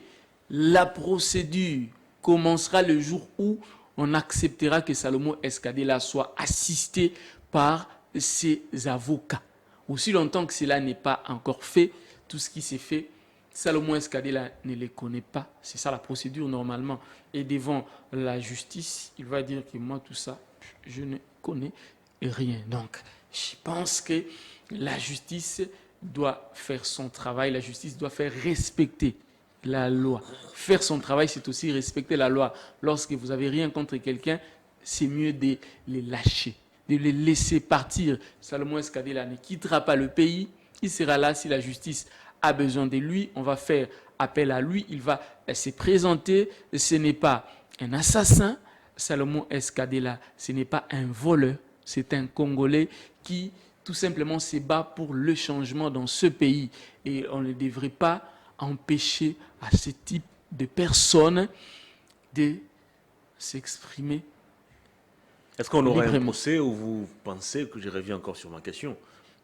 La procédure commencera le jour où on acceptera que Salomon Escadela soit assisté par ses avocats. Aussi longtemps que cela n'est pas encore fait, tout ce qui s'est fait, Salomon Escadela ne les connaît pas. C'est ça la procédure normalement. Et devant la justice, il va dire que moi, tout ça, je ne connais rien. Donc, je pense que la justice doit faire son travail. La justice doit faire respecter la loi. Faire son travail, c'est aussi respecter la loi. Lorsque vous n'avez rien contre quelqu'un, c'est mieux de les lâcher, de les laisser partir. Salomon Escadela ne quittera pas le pays. Il sera là si la justice a besoin de lui. On va faire appel à lui. Il va se présenter. Ce n'est pas un assassin. Salomon Escadela, ce n'est pas un voleur. C'est un Congolais qui tout simplement se bat pour le changement dans ce pays. Et on ne devrait pas empêcher à ce type de personnes de s'exprimer. Est-ce qu'on aura un procès où vous pensez, que je reviens encore sur ma question,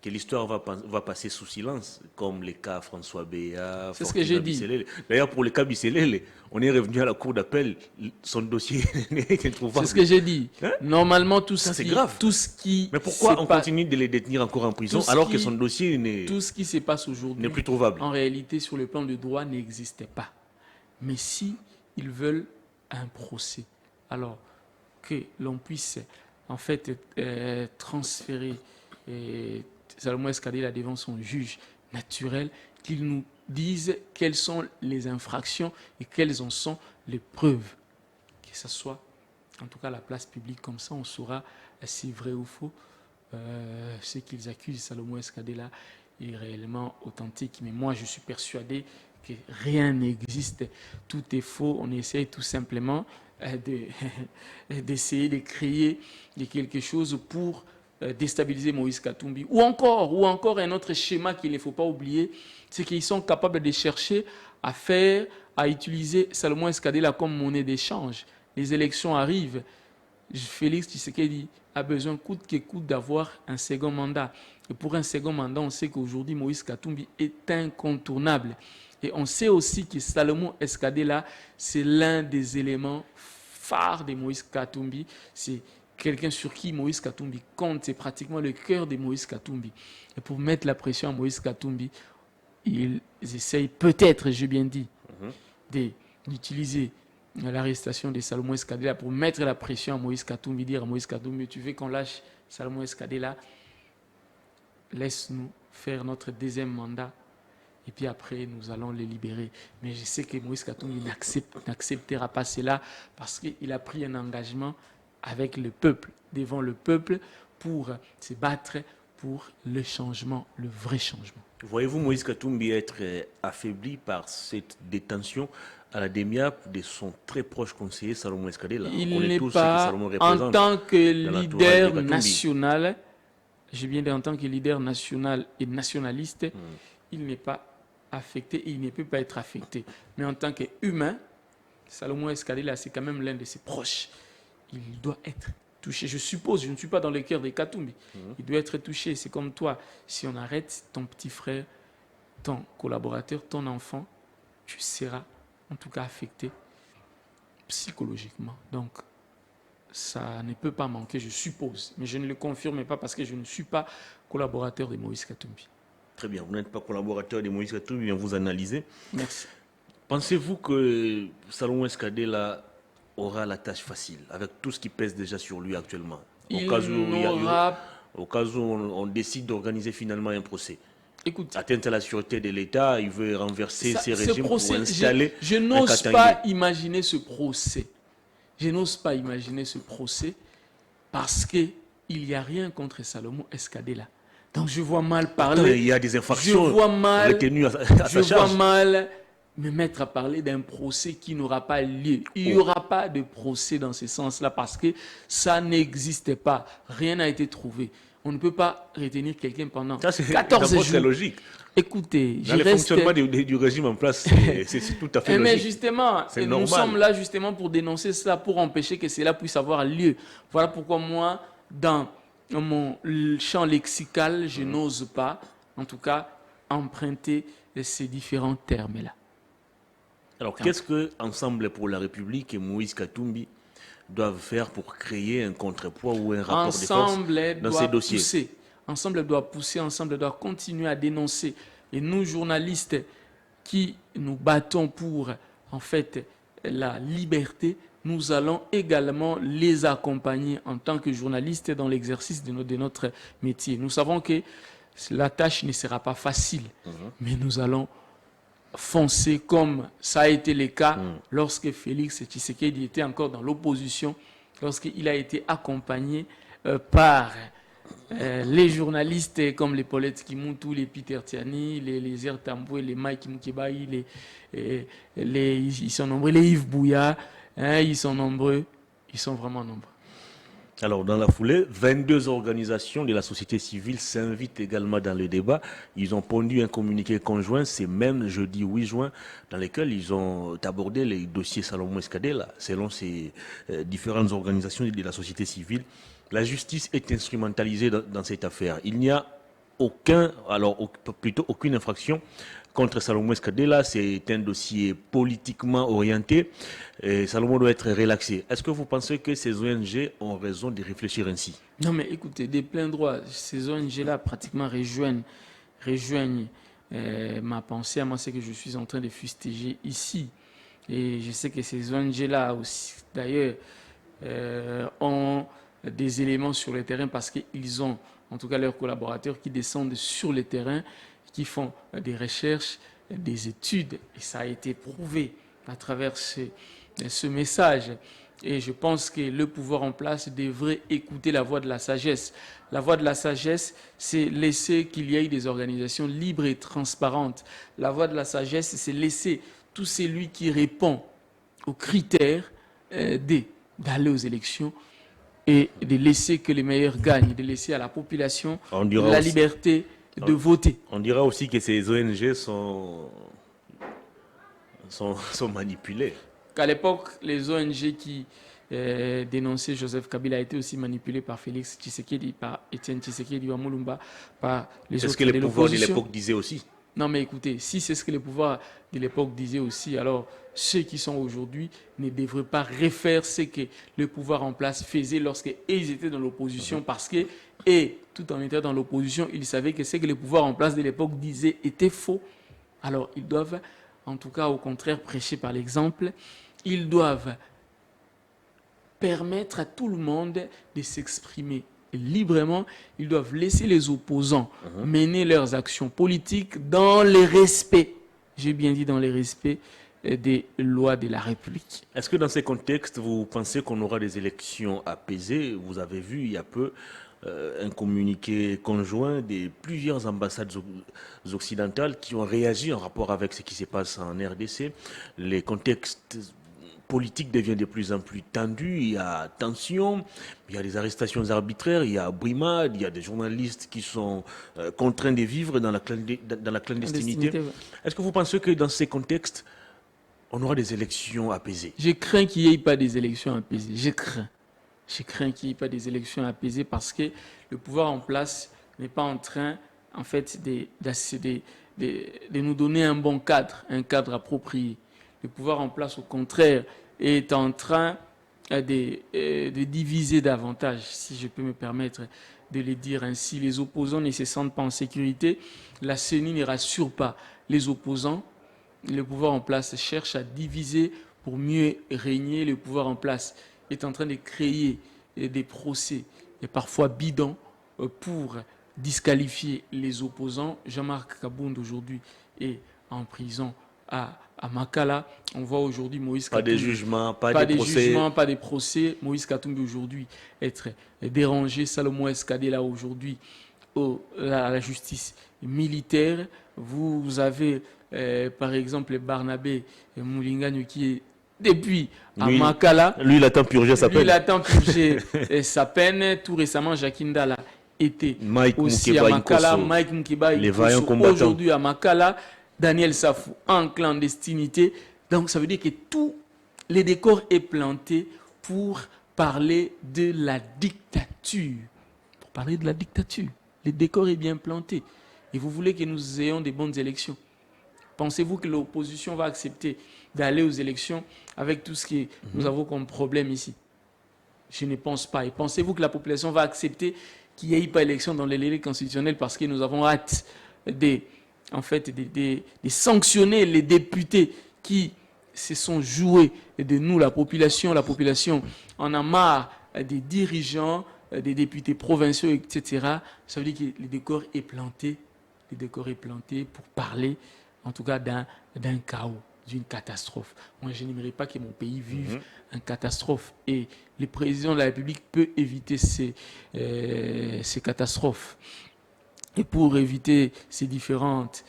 que l'histoire va passer sous silence, comme les cas François Béat, c'est ce que j'ai dit. D'ailleurs, pour le cas Bisselele, on est revenu à la cour d'appel, son dossier n'est introuvable. C'est ce que j'ai dit. Hein? Normalement, tout ça, c'est grave. Tout ce qui Mais pourquoi on continue de les détenir encore en prison alors que son dossier n'est tout ce qui se passe aujourd'hui n'est plus trouvable? En réalité, sur le plan du droit, n'existait pas. Mais si ils veulent un procès, alors que l'on puisse en fait transférer Salomon Escadela devant son juge naturel, qu'il nous dise quelles sont les infractions et quelles en sont les preuves. Que ce soit, en tout cas, la place publique, comme ça, on saura si vrai ou faux ce qu'ils accusent Salomon Escadela est réellement authentique. Mais moi, je suis persuadé que rien n'existe, tout est faux. On essaye tout simplement d'essayer de créer quelque chose pour déstabiliser Moïse Katumbi. Ou encore un autre schéma qu'il ne faut pas oublier, c'est qu'ils sont capables de chercher à utiliser Salomon Escadela comme monnaie d'échange. Les élections arrivent. Félix Tshisekedi a besoin coûte que coûte d'avoir un second mandat. Et pour un second mandat, on sait qu'aujourd'hui, Moïse Katumbi est incontournable. Et on sait aussi que Salomon Escadela, c'est l'un des éléments phares de Moïse Katumbi. C'est quelqu'un sur qui Moïse Katumbi compte, c'est pratiquement le cœur de Moïse Katumbi. Et pour mettre la pression à Moïse Katumbi, ils essayent peut-être, j'ai bien dit, d'utiliser l'arrestation de Salomon Escadela pour mettre la pression à Moïse Katumbi, dire à Moïse Katumbi, tu veux qu'on lâche Salomon Escadela, laisse-nous faire notre deuxième mandat et puis après nous allons les libérer. Mais je sais que Moïse Katumbi n'acceptera pas cela parce qu'il a pris un engagement avec le peuple, devant le peuple, pour se battre pour le changement, le vrai changement. Voyez-vous Moïse Katumbi être affaibli par cette détention à la DEMIAP de son très proche conseiller Salomon Escadela? Il n'est pas, en tant que leader national, j'ai bien dit en tant que leader national et nationaliste, il n'est pas affecté et il ne peut pas être affecté. Mais en tant qu'humain, Salomon Escadela, c'est quand même l'un de ses proches. Il doit être touché. Je suppose, je ne suis pas dans le cœur des Katumbi. Il doit être touché. C'est comme toi. Si on arrête ton petit frère, ton collaborateur, ton enfant, tu seras en tout cas affecté psychologiquement. Donc, ça ne peut pas manquer, je suppose. Mais je ne le confirme pas parce que je ne suis pas collaborateur de Moïse Katumbi. Très bien. Vous n'êtes pas collaborateur de Moïse Katumbi, bien vous analysez. Merci. Pensez-vous que Salomon Escadela aura la tâche facile, avec tout ce qui pèse déjà sur lui actuellement, au cas où on décide d'organiser finalement un procès? Écoute, atteinte à la sûreté de l'État, il veut renverser ces régimes pour installer je n'ose pas imaginer ce procès. Je n'ose pas imaginer ce procès parce qu'il n'y a rien contre Salomon Escadela. Donc je vois mal parler. Il y a des infractions retenues à sa charge. Je vois mal me mettre à parler d'un procès qui n'aura pas lieu. Il n'y aura pas de procès dans ce sens-là parce que ça n'existe pas. Rien n'a été trouvé. On ne peut pas retenir quelqu'un pendant Ça, 14 jours. C'est logique. Écoutez, dans le fonctionnement du régime en place, c'est tout à fait logique. Mais justement, nous sommes là justement pour dénoncer cela, pour empêcher que cela puisse avoir lieu. Voilà pourquoi moi, dans mon champ lexical, je n'ose pas, en tout cas, emprunter ces différents termes-là. Alors, qu'est-ce que Ensemble pour la République et Moïse Katumbi doivent faire pour créer un contrepoids ou un rapport de force dans ces dossiers? Ensemble doit pousser, ensemble doit continuer à dénoncer. Et nous, journalistes qui nous battons pour, en fait, la liberté, nous allons également les accompagner en tant que journalistes dans l'exercice de notre métier. Nous savons que la tâche ne sera pas facile, mais nous allons foncer comme ça a été le cas lorsque Félix Tshisekedi était encore dans l'opposition, lorsqu'il a été accompagné par les journalistes comme les Paulette Kimuntu, les Peter Tiani, les Ertamboué, les Mike Moukebaï, ils sont nombreux, les Yves Bouya, ils sont nombreux, ils sont vraiment nombreux. Alors, dans la foulée, 22 organisations de la société civile s'invitent également dans le débat. Ils ont pondu un communiqué conjoint, c'est même jeudi 8 juin, dans lequel ils ont abordé les dossiers Salomon Escadé, selon ces différentes organisations de la société civile. La justice est instrumentalisée dans cette affaire. Il n'y a aucune infraction contre Salomon Escadé. C'est un dossier politiquement orienté. Et Salomon doit être relaxé. Est-ce que vous pensez que ces ONG ont raison de réfléchir ainsi? Non, mais écoutez, des pleins droits, ces ONG-là pratiquement rejoignent ma pensée. À moi, c'est que je suis en train de fustiger ici. Et je sais que ces ONG-là aussi, d'ailleurs, ont des éléments sur le terrain parce qu'ils ont, en tout cas leurs collaborateurs, qui descendent sur le terrain, qui font des recherches, des études. Et ça a été prouvé à travers ce message. Et je pense que le pouvoir en place devrait écouter la voix de la sagesse. La voix de la sagesse, c'est laisser qu'il y ait des organisations libres et transparentes. La voix de la sagesse, c'est laisser tout celui qui répond aux critères d'aller aux élections et de laisser que les meilleurs gagnent, de laisser à la population la liberté de voter. On dira aussi que ces ONG sont manipulées. Qu'à l'époque, les ONG qui dénonçaient Joseph Kabila étaient aussi manipulés par Félix Tshisekedi, par Étienne Tshisekedi ou Moulumba, par les autres de l'opposition. C'est ce que les pouvoirs de l'époque disaient aussi. Non, mais écoutez, si c'est ce que les pouvoirs de l'époque disaient aussi, alors ceux qui sont aujourd'hui ne devraient pas refaire ce que le pouvoir en place faisait lorsqu'ils étaient dans l'opposition, parce que, tout en étant dans l'opposition, ils savaient que ce que les pouvoirs en place de l'époque disaient était faux. Alors, ils doivent, en tout cas, au contraire, prêcher par l'exemple. Ils doivent permettre à tout le monde de s'exprimer librement. Ils doivent laisser les opposants mener leurs actions politiques dans le respect, j'ai bien dit dans le respect des lois de la République. Est-ce que dans ces contextes, vous pensez qu'on aura des élections apaisées? Vous avez vu il y a peu un communiqué conjoint de plusieurs ambassades occidentales qui ont réagi en rapport avec ce qui se passe en RDC. Les contextes politique devient de plus en plus tendue, il y a tension, il y a des arrestations arbitraires, il y a brimade, il y a des journalistes qui sont contraints de vivre dans la clandestinité. Est-ce que vous pensez que dans ces contextes, on aura des élections apaisées? Je crains qu'il n'y ait pas des élections apaisées. Je crains qu'il n'y ait pas des élections apaisées parce que le pouvoir en place n'est pas en train, en fait, de nous donner un bon cadre, un cadre approprié. Le pouvoir en place, au contraire, est en train de diviser davantage, si je peux me permettre de le dire ainsi. Les opposants ne se sentent pas en sécurité. La CENI ne rassure pas les opposants. Le pouvoir en place cherche à diviser pour mieux régner. Le pouvoir en place est en train de créer des procès, et parfois bidons, pour disqualifier les opposants. Jean-Marc Kabound aujourd'hui est en prison à Makala. On voit aujourd'hui Moïse Katumbi. Pas de jugement, pas de procès. Jugements, pas de procès. Moïse Katumbi aujourd'hui être dérangé. Salomon Escadé là aujourd'hui à la justice militaire. Vous avez par exemple Barnabé Moulingagne qui est depuis à Makala. Lui, il attend purger sa peine. Lui, il attend purger sa peine. Tout récemment, Jacques Ndala été Mike aussi Mukeba à Makala, Nkosso, Mike Mukeba les vaillants Nkosso, combattants. aujourd'hui à Makala, Daniel Safou en clandestinité. Donc ça veut dire que tout les décors est planté pour parler de la dictature. Pour parler de la dictature. Le décor est bien planté. Et vous voulez que nous ayons des bonnes élections. Pensez-vous que l'opposition va accepter d'aller aux élections avec tout ce que nous avons comme problème ici? Je ne pense pas. Et pensez-vous que la population va accepter qu'il n'y ait pas élection dans les délais constitutionnels parce que nous avons hâte de sanctionner les députés qui se sont joués de nous, la population en a marre des dirigeants, des députés provinciaux, etc. Ça veut dire que le décor est planté. Le décor est planté pour parler, en tout cas, d'un chaos, d'une catastrophe. Moi, je n'aimerais pas que mon pays vive une catastrophe. Et le président de la République peut éviter ces catastrophes. Et pour éviter ces différentes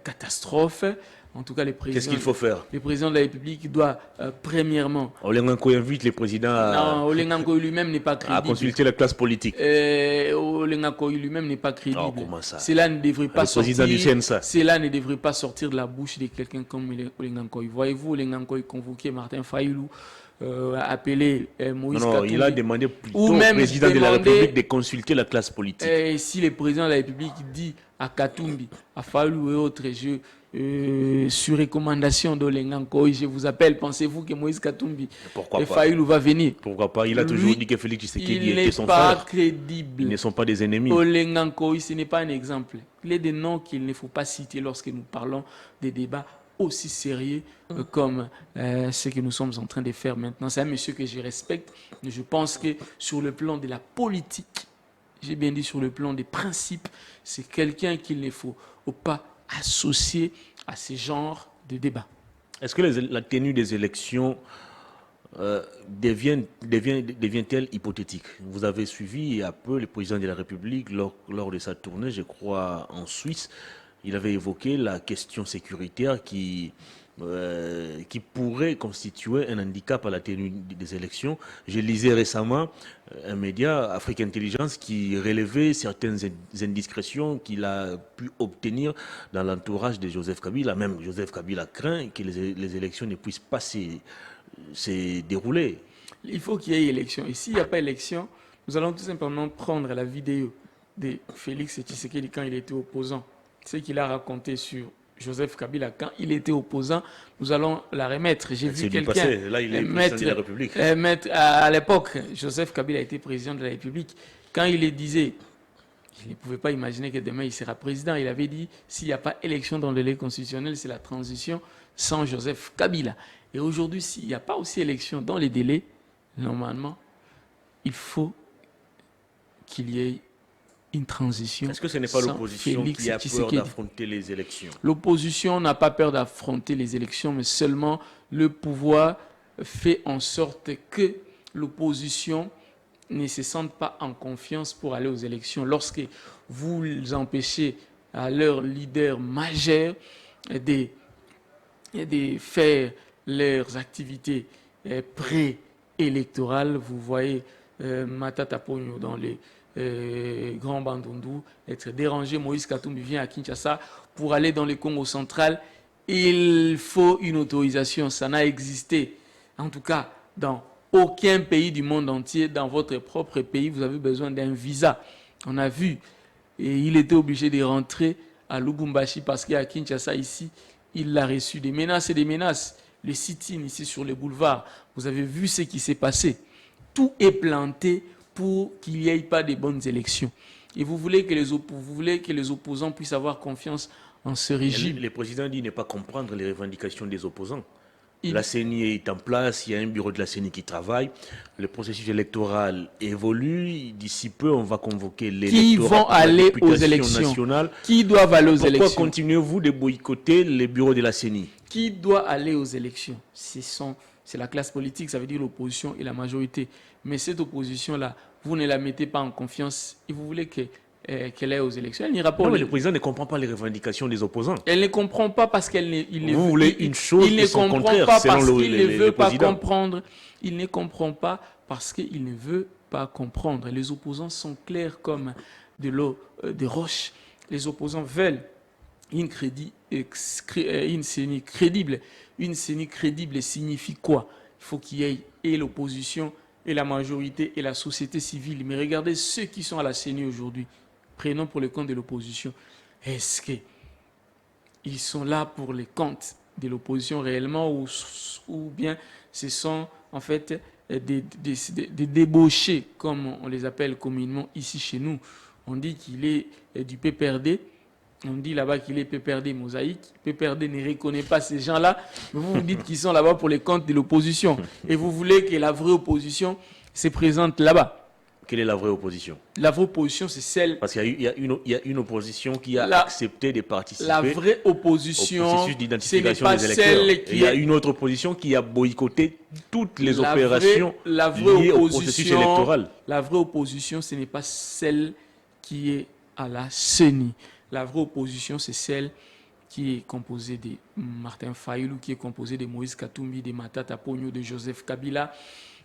catastrophes, en tout cas, qu'est-ce qu'il faut faire? Le président de la République doit, premièrement... Olenganko invite les présidents Non, Olenganko lui-même n'est pas crédible. À consulter la classe politique. Olenganko lui-même n'est pas crédible. Oh, comment ça? Cela ne devrait pas sortir. Cela ne devrait pas sortir de la bouche de quelqu'un comme Olenganko. Voyez-vous, Olenganko est convoqué Martin Fayoulou, appelé Moïse Katumbi. Non, il a demandé plutôt au président de la République de consulter la classe politique. Et si le président de la République dit à Katumbi, à Fayoulou et autres, sur recommandation d'Olenganko, je vous appelle, pensez-vous que Moïse Katumbi et Fayoulou va venir? Pourquoi pas? Il a toujours dit que Félix Tshisekedi était son frère. Il n'est pas crédible. Ils ne sont pas des ennemis. Olenganko, ce n'est pas un exemple. Il est des noms qu'il ne faut pas citer lorsque nous parlons des débats aussi sérieux comme ce que nous sommes en train de faire maintenant. C'est un monsieur que je respecte, mais je pense que sur le plan de la politique, j'ai bien dit sur le plan des principes, c'est quelqu'un qu'il ne faut pas associer à ce genre de débat. Est-ce que la tenue des élections devient-elle hypothétique? Vous avez suivi il y a peu le président de la République lors de sa tournée, je crois, en Suisse. Il avait évoqué la question sécuritaire qui pourrait constituer un handicap à la tenue des élections. Je lisais récemment un média, Afrique Intelligence, qui relevait certaines indiscrétions qu'il a pu obtenir dans l'entourage de Joseph Kabila. Même Joseph Kabila craint que les élections ne puissent pas se dérouler. Il faut qu'il y ait élection. Et s'il n'y a pas élection, nous allons tout simplement prendre la vidéo de Félix Tshisekedi quand il était opposant. Ce qu'il a raconté sur Joseph Kabila quand il était opposant, nous allons la remettre. J'ai vu quelqu'un là il est président de la République. À l'époque, Joseph Kabila était président de la République. Quand il disait, il ne pouvait pas imaginer que demain il sera président. Il avait dit, s'il n'y a pas élection dans le délai constitutionnel, c'est la transition sans Joseph Kabila. Et aujourd'hui, s'il n'y a pas aussi élection dans les délais, normalement, il faut qu'il y ait une transition. Est-ce que ce n'est pas l'opposition qui a peur d'affronter les élections? L'opposition n'a pas peur d'affronter les élections, mais seulement le pouvoir fait en sorte que l'opposition ne se sente pas en confiance pour aller aux élections. Lorsque vous empêchez à leur leader majeur de faire leurs activités pré-électorales, vous voyez Matata Pogno dans les Grand Bandundu, être dérangé. Moïse Katumbi vient à Kinshasa pour aller dans le Congo central. Il faut une autorisation. Ça n'a existé, en tout cas, dans aucun pays du monde entier. Dans votre propre pays, vous avez besoin d'un visa. On a vu. Et il était obligé de rentrer à Lubumbashi parce qu'à Kinshasa, ici, il a reçu des menaces et des menaces. Les sit-in ici sur les boulevards, vous avez vu ce qui s'est passé. Tout est planté pour qu'il n'y ait pas de bonnes élections. Et vous voulez que les opposants puissent avoir confiance en ce régime. Le président dit ne pas comprendre les revendications des opposants. La CENI est en place, il y a un bureau de la CENI qui travaille, le processus électoral évolue, d'ici peu on va convoquer les qui vont aller aux élections nationales. Qui doivent aller aux élections? Pourquoi continuez-vous de boycotter les bureaux de la CENI? Qui doit aller aux élections? C'est la classe politique, ça veut dire l'opposition et la majorité. Mais cette opposition-là, vous ne la mettez pas en confiance et vous voulez qu'elle aille aux élections. Elle n'ira pas. Non, mais le président ne comprend pas les revendications des opposants. Elle ne comprend pas parce qu'elle ne vous voulez une chose il ne comprend contraire, pas selon parce qu'il ne veut pas président. comprendre. Il ne comprend pas parce qu'il ne veut pas comprendre. Les opposants sont clairs comme de l'eau de roche. Les opposants veulent une CENI crédible. Une CENI crédible signifie quoi? Il faut qu'il y ait et l'opposition, et la majorité, et la société civile. Mais regardez ceux qui sont à la CENI aujourd'hui. Prenons pour le compte de l'opposition. Est-ce qu'ils sont là pour les comptes de l'opposition réellement ou bien ce sont en fait des débauchés, comme on les appelle communément ici chez nous. On dit qu'il est du PPRD. On dit là-bas qu'il est PPRD mosaïque. PPRD ne reconnaît pas ces gens-là. Mais vous vous dites qu'ils sont là-bas pour les comptes de l'opposition. Et vous voulez que la vraie opposition se présente là-bas. Quelle est la vraie opposition? La vraie opposition, c'est celle... Parce qu'il y a une opposition qui a accepté de participer la vraie opposition, au processus d'identification ce n'est pas des électeurs. Celle qui il y a une autre opposition qui a boycotté toutes les opérations liées au processus électoral. La vraie opposition, ce n'est pas celle qui est à la CENI. La vraie opposition, c'est celle qui est composée de Martin Fayulu, qui est composée de Moïse Katumbi, de Matata Ponyo, de Joseph Kabila,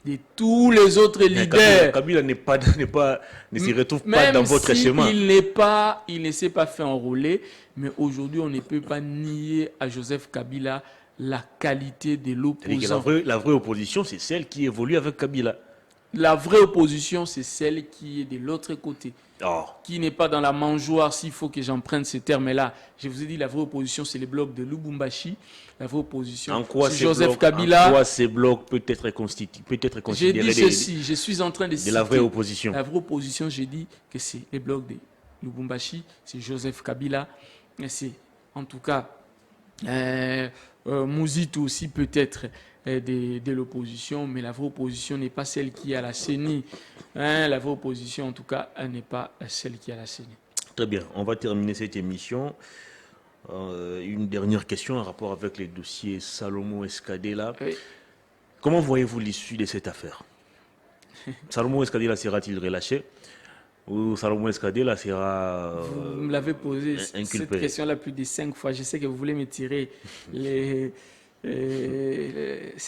de tous les autres leaders. Kabila ne se retrouve pas dans votre schéma. Il ne s'est pas fait enrôler, mais aujourd'hui, on ne peut pas nier à Joseph Kabila la qualité de l'opposant. La vraie opposition, c'est celle qui évolue avec Kabila. La vraie opposition, c'est celle qui est de l'autre côté. Qui n'est pas dans la mangeoire, s'il faut que j'emprunte ces termes-là. Je vous ai dit, la vraie opposition, c'est le bloc de Lubumbashi. La vraie opposition, c'est Joseph Kabila. En quoi ces blocs peut être considérés J'ai dit ceci, je suis en train de citer la vraie opposition. La vraie opposition, j'ai dit que c'est le bloc de Lubumbashi, c'est Joseph Kabila, et c'est en tout cas Mouzito aussi peut-être de l'opposition, mais la vraie opposition n'est pas celle qui est à la CENI. La vraie opposition, en tout cas, n'est pas celle qui est à la CENI. Très bien, on va terminer cette émission. Une dernière question en rapport avec les dossiers Salomon Escadela. Oui. Comment voyez-vous l'issue de cette affaire? Salomon Escadela sera-t-il relâché ou Salomon Escadela sera Vous me l'avez posé cette question-là plus de 5 fois. Je sais que vous voulez me tirer ce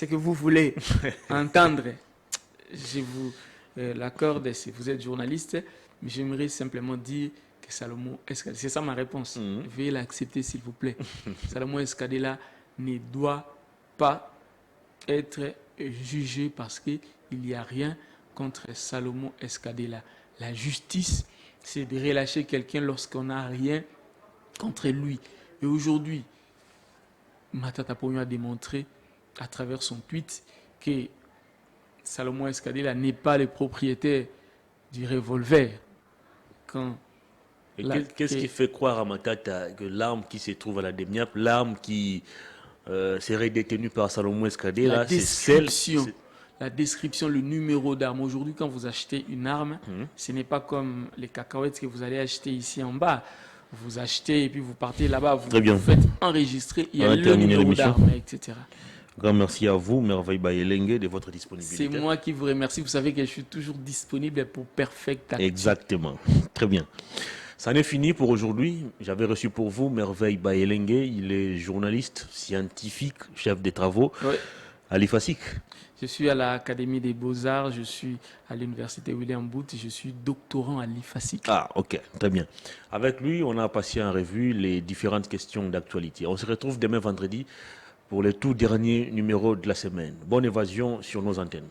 que vous voulez entendre. Je vous l'accorde si vous êtes journaliste, mais j'aimerais simplement dire que Salomon Escadela, c'est ça ma réponse. Veuillez l'accepter s'il vous plaît. Salomon Escadela ne doit pas être jugé parce qu'il n'y a rien contre Salomon Escadela. La justice, c'est de relâcher quelqu'un lorsqu'on n'a rien contre lui. Et aujourd'hui, Matata Ponyo a démontré à travers son tweet que Salomon Escadela n'est pas le propriétaire du revolver. Qu'est-ce qui fait croire à Matata que l'arme qui se trouve à la DEMIAP, l'arme qui serait détenue par Salomon Escadela, c'est celle... La description, le numéro d'arme. Aujourd'hui, quand vous achetez une arme, ce n'est pas comme les cacahuètes que vous allez acheter ici en bas. Vous achetez et puis vous partez là-bas, vous faites enregistrer, il y a le numéro d'arme, etc. Grand merci à vous, Merveille Bayelenge, de votre disponibilité. C'est moi qui vous remercie. Vous savez que je suis toujours disponible pour Perfect Actu. Exactement. Très bien. Ça en est fini pour aujourd'hui. J'avais reçu pour vous Merveille Bayelenge. Il est journaliste, scientifique, chef des travaux à l'IFASIC. Je suis à l'Académie des Beaux-Arts, je suis à l'Université William Booth, je suis doctorant à l'IFASIC. Ah, ok, très bien. Avec lui, on a passé en revue les différentes questions d'actualité. On se retrouve demain vendredi pour le tout dernier numéro de la semaine. Bonne évasion sur nos antennes.